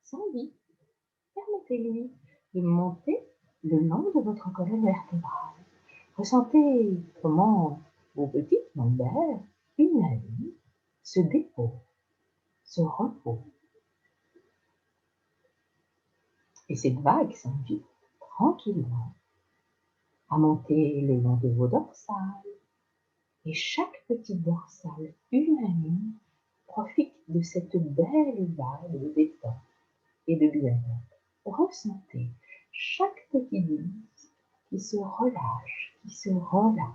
s'envie. Permettez-lui de monter le long de votre colonne vertébrale. Ressentez comment vos petites lombaires, une à une, se déposent, se reposent. Et cette vague s'invite tranquillement à monter le long de vos dorsales. Et chaque petite dorsale, une à une, profite de cette belle vague de détente et de bien-être. Ressentez chaque petit disque qui se relâche, qui se relâche.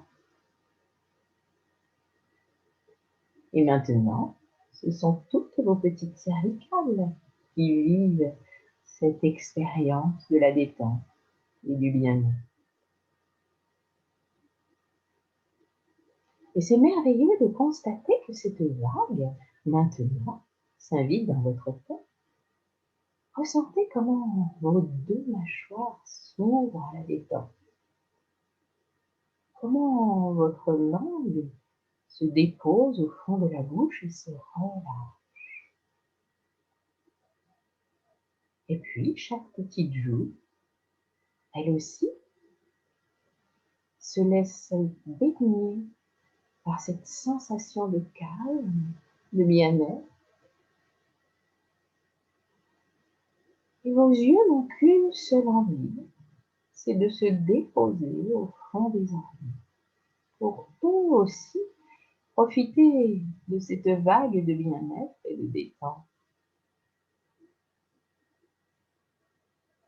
Et maintenant, ce sont toutes vos petites cervicales qui vivent cette expérience de la détente et du bien-être. Et c'est merveilleux de constater que cette vague, maintenant, s'invite dans votre tête. Ressentez comment vos deux mâchoires s'ouvrent à la détente. Comment votre langue se dépose au fond de la bouche et se relâche. Et puis, chaque petite joue, elle aussi, se laisse baigner par cette sensation de calme, de bien-être. Et vos yeux n'ont qu'une seule envie, c'est de se déposer au fond des oreilles pour eux aussi profiter de cette vague de bien-être et de détente.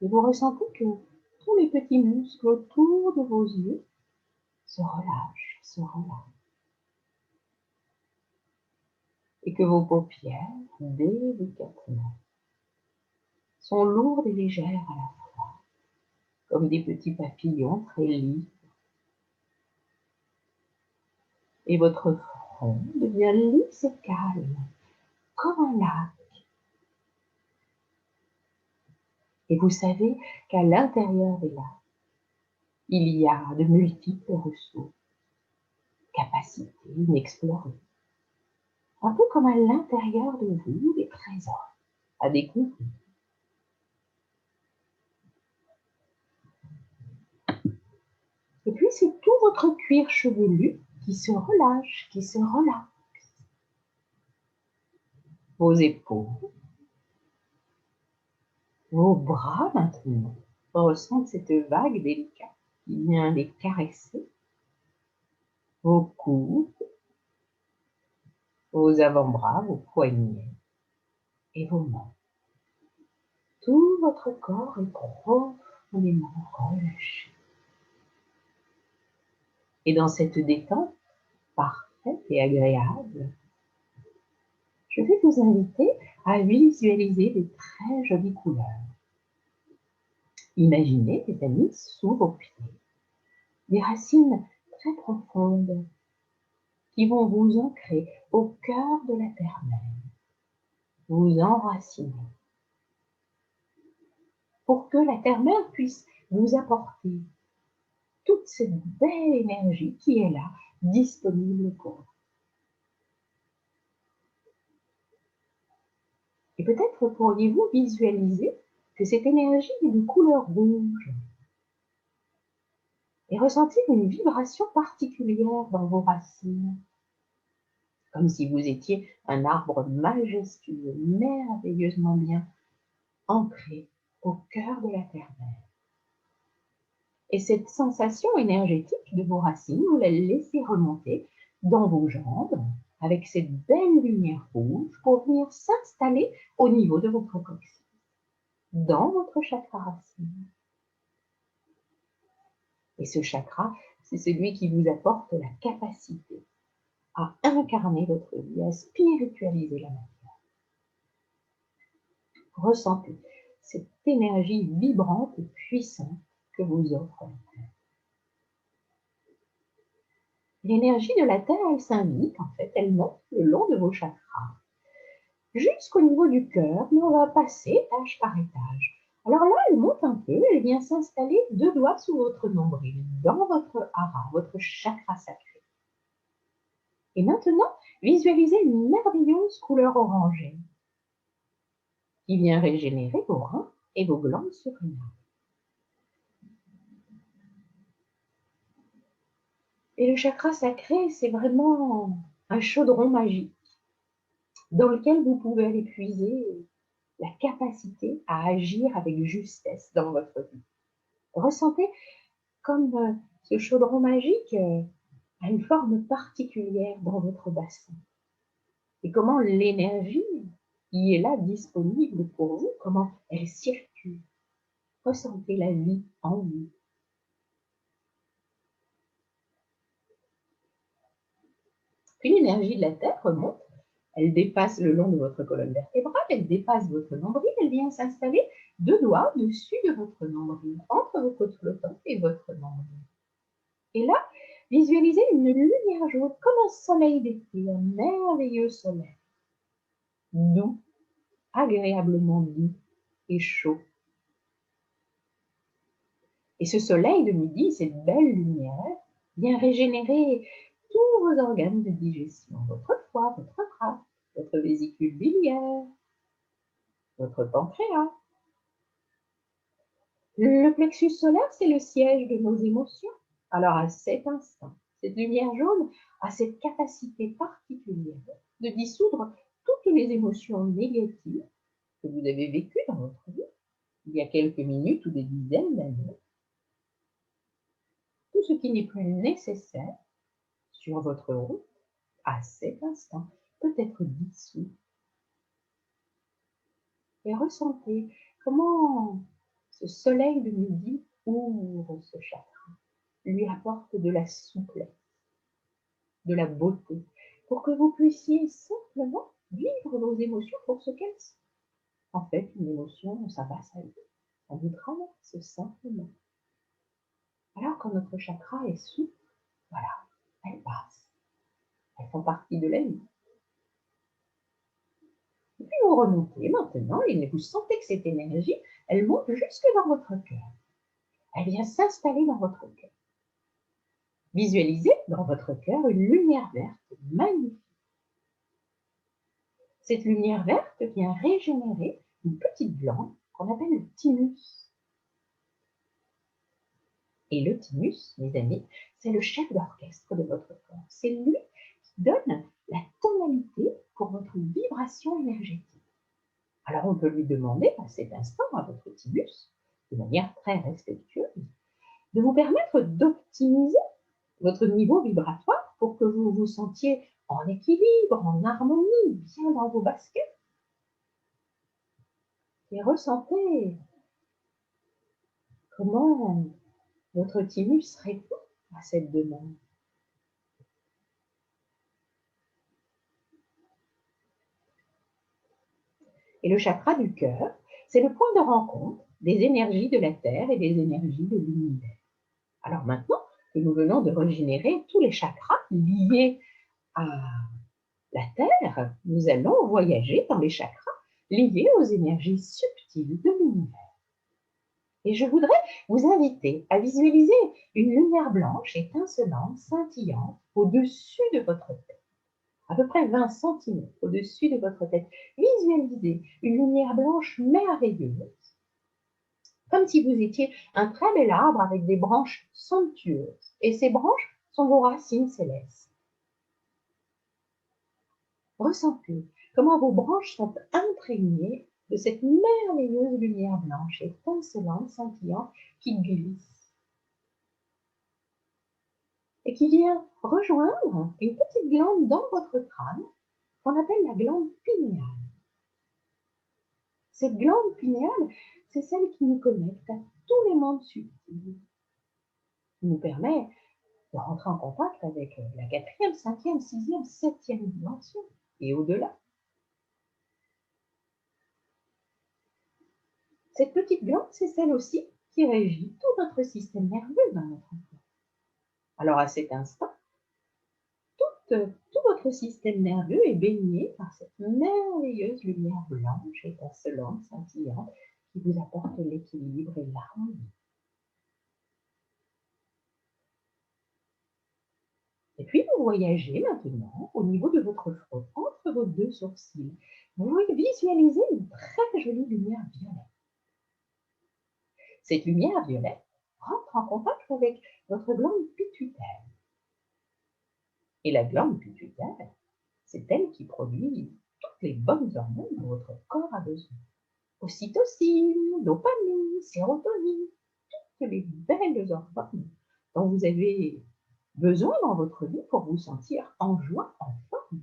Et vous ressentez que tous les petits muscles autour de vos yeux se relâchent, se relâchent. Et que vos paupières, délicatement, sont lourdes et légères à la fois, comme des petits papillons très libres. Et votre front devient lisse et calme, comme un lac. Et vous savez qu'à l'intérieur des lacs, il y a de multiples ressources, capacités inexplorées. un peu comme à l'intérieur de vous, des trésors à découvrir. Et puis, c'est tout votre cuir chevelu qui se relâche, qui se relaxe. Vos épaules, vos bras maintenant ressentent cette vague délicate qui vient les caresser. Vos coudes, vos avant-bras, vos poignets et vos mains. Tout votre corps est profondément relâché. Et dans cette détente parfaite et agréable, je vais vous inviter à visualiser des très jolies couleurs. Imaginez, les amis, sous vos pieds, des racines très profondes qui vont vous ancrer au cœur de la terre-mère, vous enraciner, pour que la terre-mère puisse vous apporter toute cette belle énergie qui est là, disponible pour vous. Et peut-être pourriez-vous visualiser que cette énergie est de couleur rouge et ressentir une vibration particulière dans vos racines, comme si vous étiez un arbre majestueux, merveilleusement bien ancré au cœur de la terre-mère. Et cette sensation énergétique de vos racines, vous la laissez remonter dans vos jambes avec cette belle lumière rouge pour venir s'installer au niveau de votre coccyx, dans votre chakra racine. Et ce chakra, c'est celui qui vous apporte la capacité à incarner votre vie, à spiritualiser la matière. Ressentez cette énergie vibrante et puissante que vous offre la Terre. L'énergie de la Terre, elle s'invite, en fait, elle monte le long de vos chakras, jusqu'au niveau du cœur, mais on va passer étage par étage. Alors là, elle monte un peu, elle vient s'installer 2 doigts sous votre nombril, dans votre hara, votre chakra sacré. Et maintenant, visualisez une merveilleuse couleur orangée qui vient régénérer vos reins et vos glandes surrénales. Et le chakra sacré, c'est vraiment un chaudron magique dans lequel vous pouvez aller puiser la capacité à agir avec justesse dans votre vie. Ressentez comme ce chaudron magique a une forme particulière dans votre bassin. Et comment l'énergie qui est là disponible pour vous, comment elle circule. Ressentez la vie en vous. Puis l'énergie de la Terre remonte, elle dépasse le long de votre colonne vertébrale, elle dépasse votre nombril, elle vient s'installer 2 doigts au-dessus de votre nombril, entre vos côtes flottantes et votre nombril. Et là, visualisez une lumière jaune comme un soleil d'été, un merveilleux soleil, doux, agréablement doux et chaud. Et ce soleil de midi, cette belle lumière, vient régénérer tous vos organes de digestion, votre foie, votre tracte, votre vésicule biliaire, votre pancréas. Le plexus solaire, c'est le siège de nos émotions. Alors à cet instant, cette lumière jaune a cette capacité particulière de dissoudre toutes les émotions négatives que vous avez vécues dans votre vie, il y a quelques minutes ou des dizaines d'années. Tout ce qui n'est plus nécessaire sur votre route à cet instant peut être dissous. Et ressentez comment ce soleil de midi ouvre ce chakra, lui apporte de la souplesse, de la beauté, pour que vous puissiez simplement vivre vos émotions pour ce qu'elles sont. En fait, une émotion, ça va, ça vient, ça vous traverse simplement. Alors quand notre chakra est souple, voilà, elles passent, elles font partie de la vie. Et puis vous remontez maintenant et vous sentez que cette énergie, elle monte jusque dans votre cœur. Elle vient s'installer dans votre cœur. Visualisez dans votre cœur une lumière verte magnifique Cette lumière verte vient régénérer une petite glande qu'on appelle le thymus. Et le thymus, mes amis, c'est le chef d'orchestre de votre corps. C'est lui qui donne la tonalité pour votre vibration énergétique. Alors on peut lui demander à cet instant à votre thymus, de manière très respectueuse, de vous permettre d'optimiser votre niveau vibratoire pour que vous vous sentiez en équilibre, en harmonie, bien dans vos baskets. Et ressentez comment votre thymus répond à cette demande. Et le chakra du cœur, c'est le point de rencontre des énergies de la Terre et des énergies de l'univers. Alors maintenant que nous venons de régénérer tous les chakras liés à la Terre, nous allons voyager dans les chakras liés aux énergies subtiles de l'univers. Et je voudrais vous inviter à visualiser une lumière blanche étincelante, scintillante au-dessus de votre tête, à peu près 20 cm au-dessus de votre tête. Visualisez une lumière blanche merveilleuse, comme si vous étiez un très bel arbre avec des branches somptueuses. Et ces branches sont vos racines célestes. Ressentez comment vos branches sont imprégnées de cette merveilleuse lumière blanche étincelante, scintillante, qui glisse et qui vient rejoindre une petite glande dans votre crâne qu'on appelle la glande pinéale. Cette glande pinéale, c'est celle qui nous connecte à tous les mondes subtils, qui nous permet de rentrer en contact avec la 4e, 5e, 6e, 7e dimension et au-delà. Cette petite glande, c'est celle aussi qui régit tout notre système nerveux dans notre corps. Alors à cet instant, tout votre système nerveux est baigné par cette merveilleuse lumière blanche, étincelante, scintillante, qui vous apporte l'équilibre et l'harmonie. Et puis vous voyagez maintenant au niveau de votre front, entre vos 2 sourcils. Vous visualisez une très jolie lumière violette. Cette lumière violette rentre en contact avec votre glande pituitaire. Et la glande pituitaire, c'est elle qui produit toutes les bonnes hormones dont votre corps a besoin. Ocytocine, dopamine, sérotonine, toutes les belles hormones dont vous avez besoin dans votre vie pour vous sentir en joie, en forme.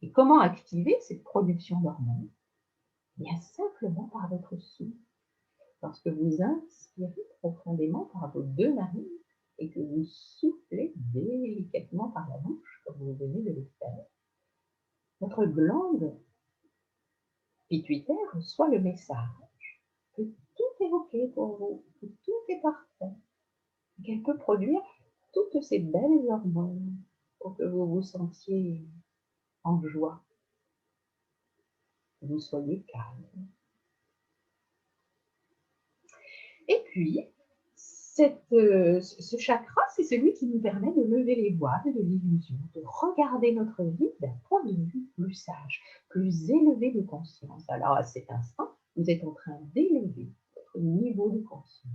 Et comment activer cette production d'hormones? Bien simplement par votre souffle. Lorsque vous inspirez profondément par vos 2 narines et que vous soufflez délicatement par la bouche, comme vous venez de le faire, votre glande pituitaire reçoit le message que tout est OK pour vous, que tout est parfait, qu'elle peut produire toutes ces belles hormones pour que vous vous sentiez en joie, que vous soyez calme. Et puis, ce chakra, c'est celui qui nous permet de lever les voiles de l'illusion, de regarder notre vie d'un point de vue plus sage, plus élevé de conscience. Alors, à cet instant, vous êtes en train d'élever votre niveau de conscience,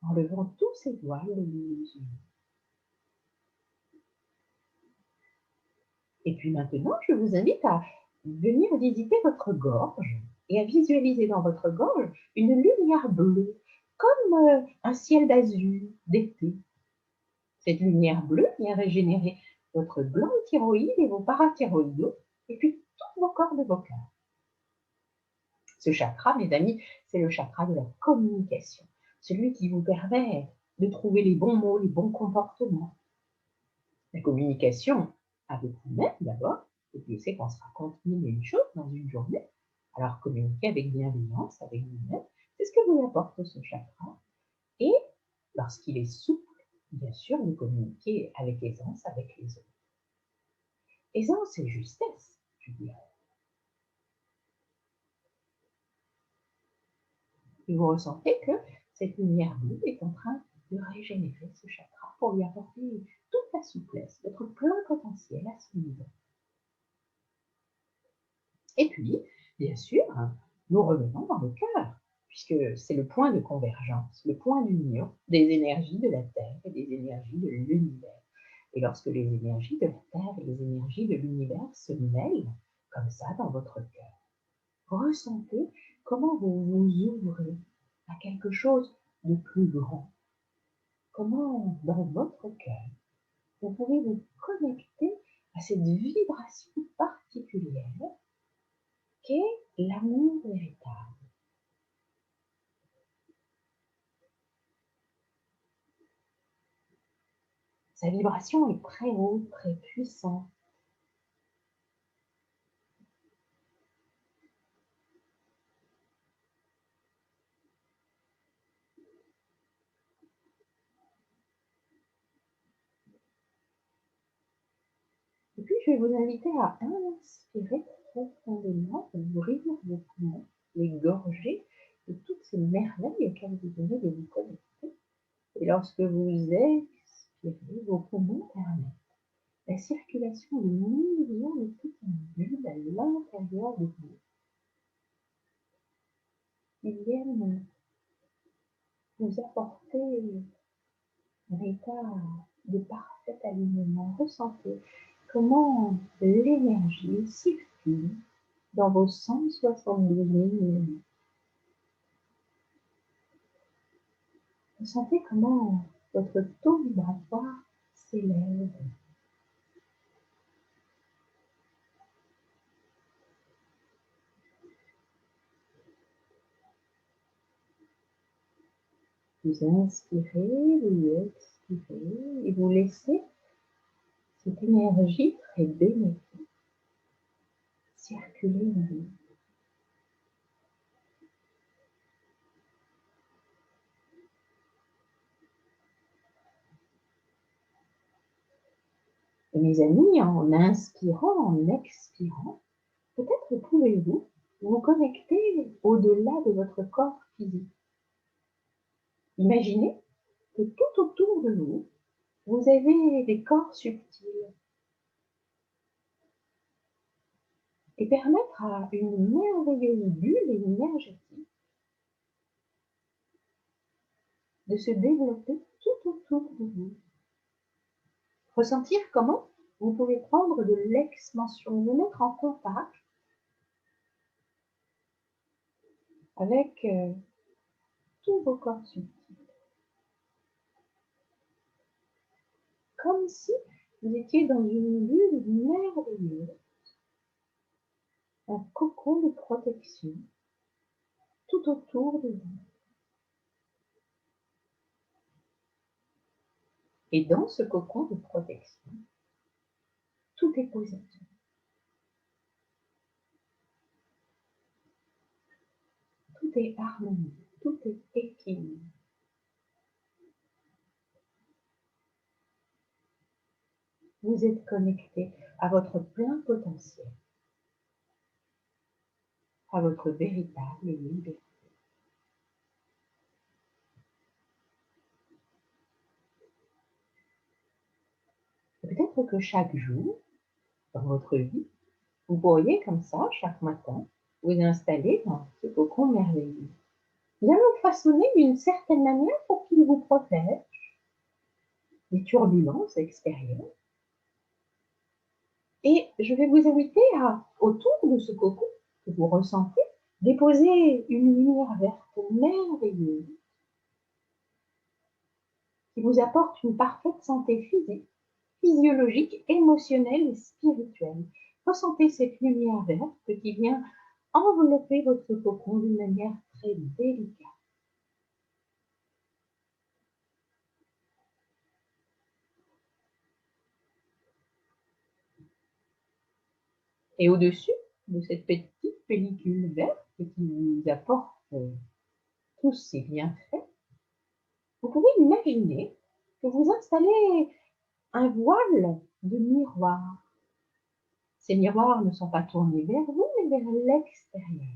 en levant tous ces voiles de l'illusion. Et puis maintenant, je vous invite à venir visiter votre gorge et à visualiser dans votre gorge une lumière bleue, comme un ciel d'azur d'été. Cette lumière bleue vient régénérer votre glande thyroïde et vos parathyroïdes, et puis tous vos cordes vocales. Ce chakra, mes amis, c'est le chakra de la communication, celui qui vous permet de trouver les bons mots, les bons comportements. La communication avec vous-même d'abord, et puis c'est qu'on se raconte mille et une choses dans une journée. Alors communiquer avec bienveillance avec vous-même, c'est ce que vous apporte ce chakra. Et lorsqu'il est souple, bien sûr, de communiquer avec aisance avec les autres. Aisance et justesse, je dirais. Et vous ressentez que cette lumière bleue est en train de régénérer ce chakra pour lui apporter toute ta souplesse, votre plein potentiel à ce niveau. Et puis, bien sûr, nous revenons dans le cœur, puisque c'est le point de convergence, le point d'union des énergies de la Terre et des énergies de l'univers. Et lorsque les énergies de la Terre et les énergies de l'univers se mêlent, comme ça, dans votre cœur, ressentez comment vous vous ouvrez à quelque chose de plus grand. Comment, dans votre cœur, vous pouvez vous connecter à cette vibration particulière qu'est l'amour véritable. Sa vibration est très haute, très puissante. Et puis, je vais vous inviter à inspirer profondément, ouvrir vos poumons, les gorger de toutes ces merveilles auxquelles vous venez de vous connecter. Et lorsque vous expirez, vos poumons permettent la circulation de millions de petites bulles à l'intérieur de vous. Ils viennent vous apporter un état de parfait alignement. Ressentez comment l'énergie circule dans vos 172 000. Ressentez comment votre taux vibratoire s'élève. Vous inspirez, vous expirez et vous laissez cette énergie très bénéfique circuler en vous. Et mes amis, en inspirant, en expirant, peut-être pouvez-vous vous connecter au-delà de votre corps physique. Imaginez que tout autour de vous, vous avez des corps subtils et permettre à une merveilleuse bulle énergétique de se développer tout autour de vous. Ressentir comment vous pouvez prendre de l'expansion, vous mettre en contact avec tous vos corps subtils. Comme si vous étiez dans une bulle merveilleuse, un cocon de protection tout autour de vous. Et dans ce cocon de protection, tout est positif. Tout est harmonie, tout est équilibre. Vous êtes connecté à votre plein potentiel, à votre véritable liberté. Peut-être que chaque jour, dans votre vie, vous pourriez comme ça, chaque matin, vous installer dans ce cocon merveilleux. Bien le façonner d'une certaine manière pour qu'il vous protège des turbulences extérieures. Et je vais vous inviter à, autour de ce cocon que vous ressentez, déposer une lumière verte merveilleuse qui vous apporte une parfaite santé physique, physiologique, émotionnelle et spirituelle. Ressentez cette lumière verte qui vient envelopper votre cocon d'une manière très délicate. Et au-dessus de cette petite pellicule verte qui vous apporte tous ces bienfaits, vous pouvez imaginer que vous installez un voile de miroir. Ces miroirs ne sont pas tournés vers vous, mais vers l'extérieur.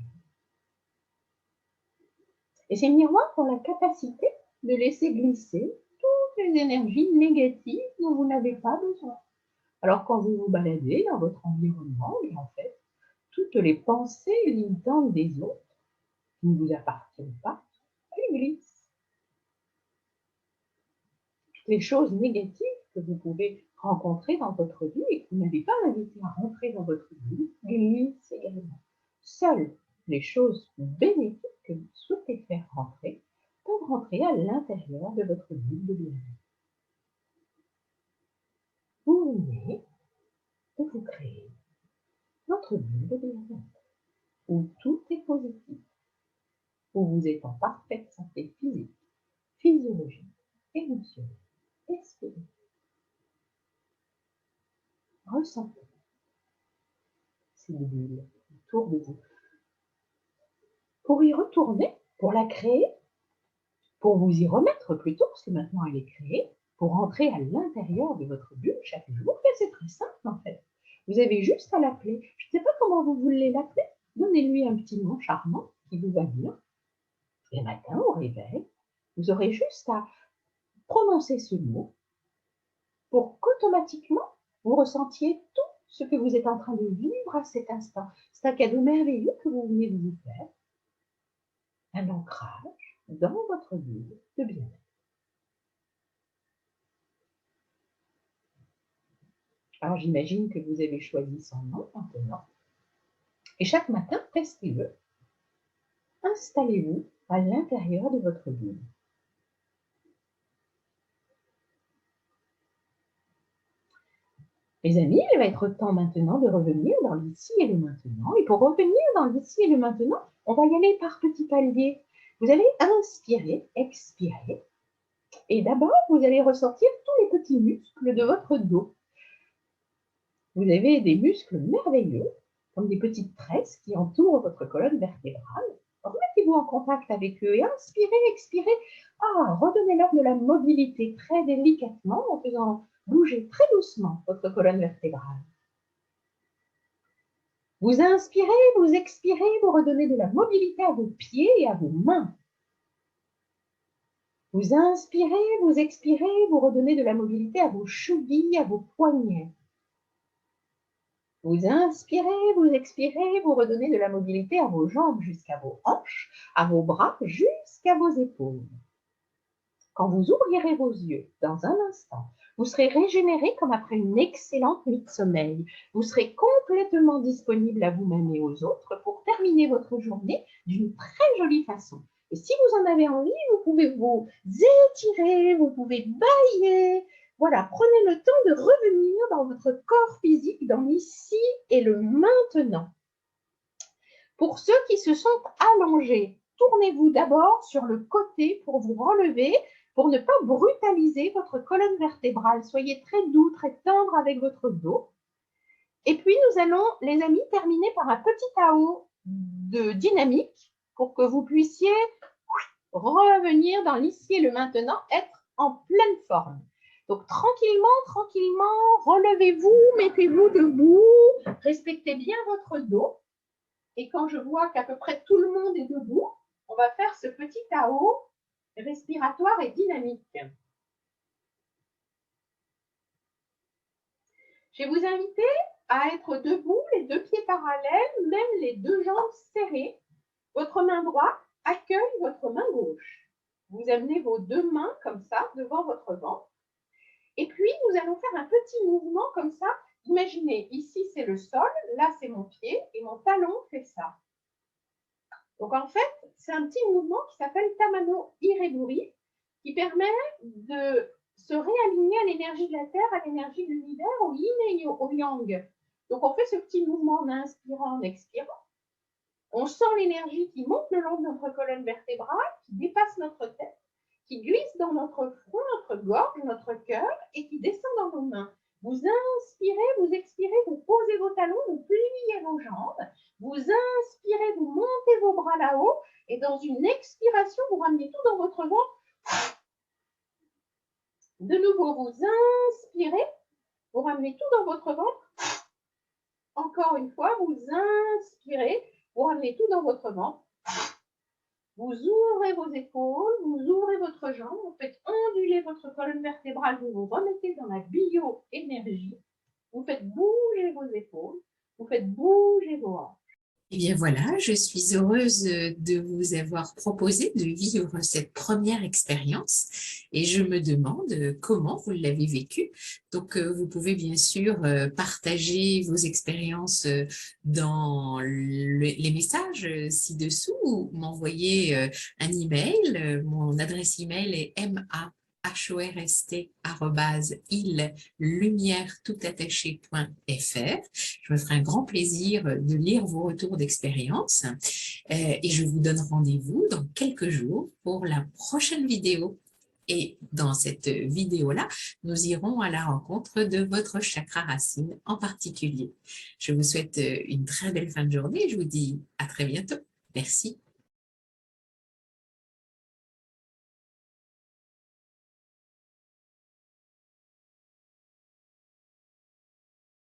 Et ces miroirs ont la capacité de laisser glisser les énergies négatives dont vous n'avez pas besoin. Alors, quand vous vous baladez dans votre environnement, et en fait, toutes les pensées limitantes des autres qui ne vous appartiennent pas, elles glissent. Toutes les choses négatives que vous pouvez rencontrer dans votre vie et que vous n'avez pas invité à rentrer dans votre vie glissent également. Seules les choses bénéfiques que vous souhaitez faire rentrer peuvent rentrer à l'intérieur de votre bulle de bien-être. Vous venez de vous créer votre bulle de bien-être où tout est positif, où vous êtes en parfaite santé physique, physiologique, émotionnelle et spirituelle. Ressentez cette bulle autour de vous. Pour y retourner, pour la créer, pour vous y remettre plutôt, parce que maintenant elle est créée, pour rentrer à l'intérieur de votre bulle chaque jour, c'est très simple en fait. Vous avez juste à l'appeler. Je ne sais pas comment vous voulez l'appeler. Donnez-lui un petit nom charmant qui vous va bien. Et le matin, au réveil, vous aurez juste à prononcer ce mot pour qu'automatiquement, vous ressentiez tout ce que vous êtes en train de vivre à cet instant. C'est un cadeau merveilleux que vous venez de vous faire. Un ancrage dans votre bulle de bien-être. Alors j'imagine que vous avez choisi son nom maintenant. Et chaque matin, testez-le. Installez-vous à l'intérieur de votre bulle. Les amis, il va être temps maintenant de revenir dans l'ici et le maintenant. Et pour revenir dans l'ici et le maintenant, on va y aller par petits paliers. Vous allez inspirer, expirer. Et d'abord, vous allez ressentir tous les petits muscles de votre dos. Vous avez des muscles merveilleux, comme des petites tresses qui entourent votre colonne vertébrale. Remettez-vous en contact avec eux et inspirez, expirez. Redonnez-leur de la mobilité très délicatement en faisant bouger très doucement votre colonne vertébrale. Vous inspirez, vous expirez, vous redonnez de la mobilité à vos pieds et à vos mains. Vous inspirez, vous expirez, vous redonnez de la mobilité à vos chevilles, à vos poignets. Vous inspirez, vous expirez, vous redonnez de la mobilité à vos jambes jusqu'à vos hanches, à vos bras jusqu'à vos épaules. Quand vous ouvrirez vos yeux dans un instant, vous serez régénéré comme après une excellente nuit de sommeil. Vous serez complètement disponible à vous-même et aux autres pour terminer votre journée d'une très jolie façon. Et si vous en avez envie, vous pouvez vous étirer, vous pouvez bâiller. Voilà, prenez le temps de revenir dans votre corps physique, dans l'ici et le maintenant. Pour ceux qui se sont allongés, tournez-vous d'abord sur le côté pour vous relever, pour ne pas brutaliser votre colonne vertébrale. Soyez très doux, très tendre avec votre dos. Et puis, nous allons, les amis, terminer par un petit Tao de dynamique pour que vous puissiez revenir dans l'ici et le maintenant, être en pleine forme. Donc, tranquillement, tranquillement, relevez-vous, mettez-vous debout, respectez bien votre dos. Et quand je vois qu'à peu près tout le monde est debout, on va faire ce petit Tao respiratoire et dynamique. Je vais vous inviter à être debout, les deux pieds parallèles, même les deux jambes serrées. Votre main droite accueille votre main gauche. Vous amenez vos deux mains comme ça devant votre ventre. Et puis, nous allons faire un petit mouvement comme ça. Imaginez, ici c'est le sol, là c'est mon pied et mon talon fait ça. Donc en fait, c'est un petit mouvement qui s'appelle Tamano Ireburi, qui permet de se réaligner à l'énergie de la Terre, à l'énergie de l'univers, au yin et au yang. Donc on fait ce petit mouvement en inspirant, en expirant. On sent l'énergie qui monte le long de notre colonne vertébrale, qui dépasse notre tête, qui glisse dans notre front, notre gorge, notre cœur et qui descend dans nos mains. Vous inspirez, vous expirez, vous posez vos talons, vous pliez vos jambes. Vous inspirez, vous montez vos bras là-haut et dans une expiration, vous ramenez tout dans votre ventre. De nouveau, vous inspirez, vous ramenez tout dans votre ventre. Encore une fois, vous inspirez, vous ramenez tout dans votre ventre. Vous ouvrez vos épaules, vous ouvrez votre jambe, vous faites onduler votre colonne vertébrale, vous vous remettez dans la bio-énergie, vous faites bouger vos épaules, vous faites bouger vos hanches. Eh bien voilà, je suis heureuse de vous avoir proposé de vivre cette première expérience et je me demande comment vous l'avez vécue. Donc, vous pouvez bien sûr partager vos expériences dans les messages ci-dessous ou m'envoyer un email. Mon adresse email est mahorst@illumièretoutattaché.fr. Je me ferai un grand plaisir de lire vos retours d'expérience et je vous donne rendez-vous dans quelques jours pour la prochaine vidéo. Et dans cette vidéo-là, nous irons à la rencontre de votre chakra racine en particulier. Je vous souhaite une très belle fin de journée et je vous dis à très bientôt. Merci.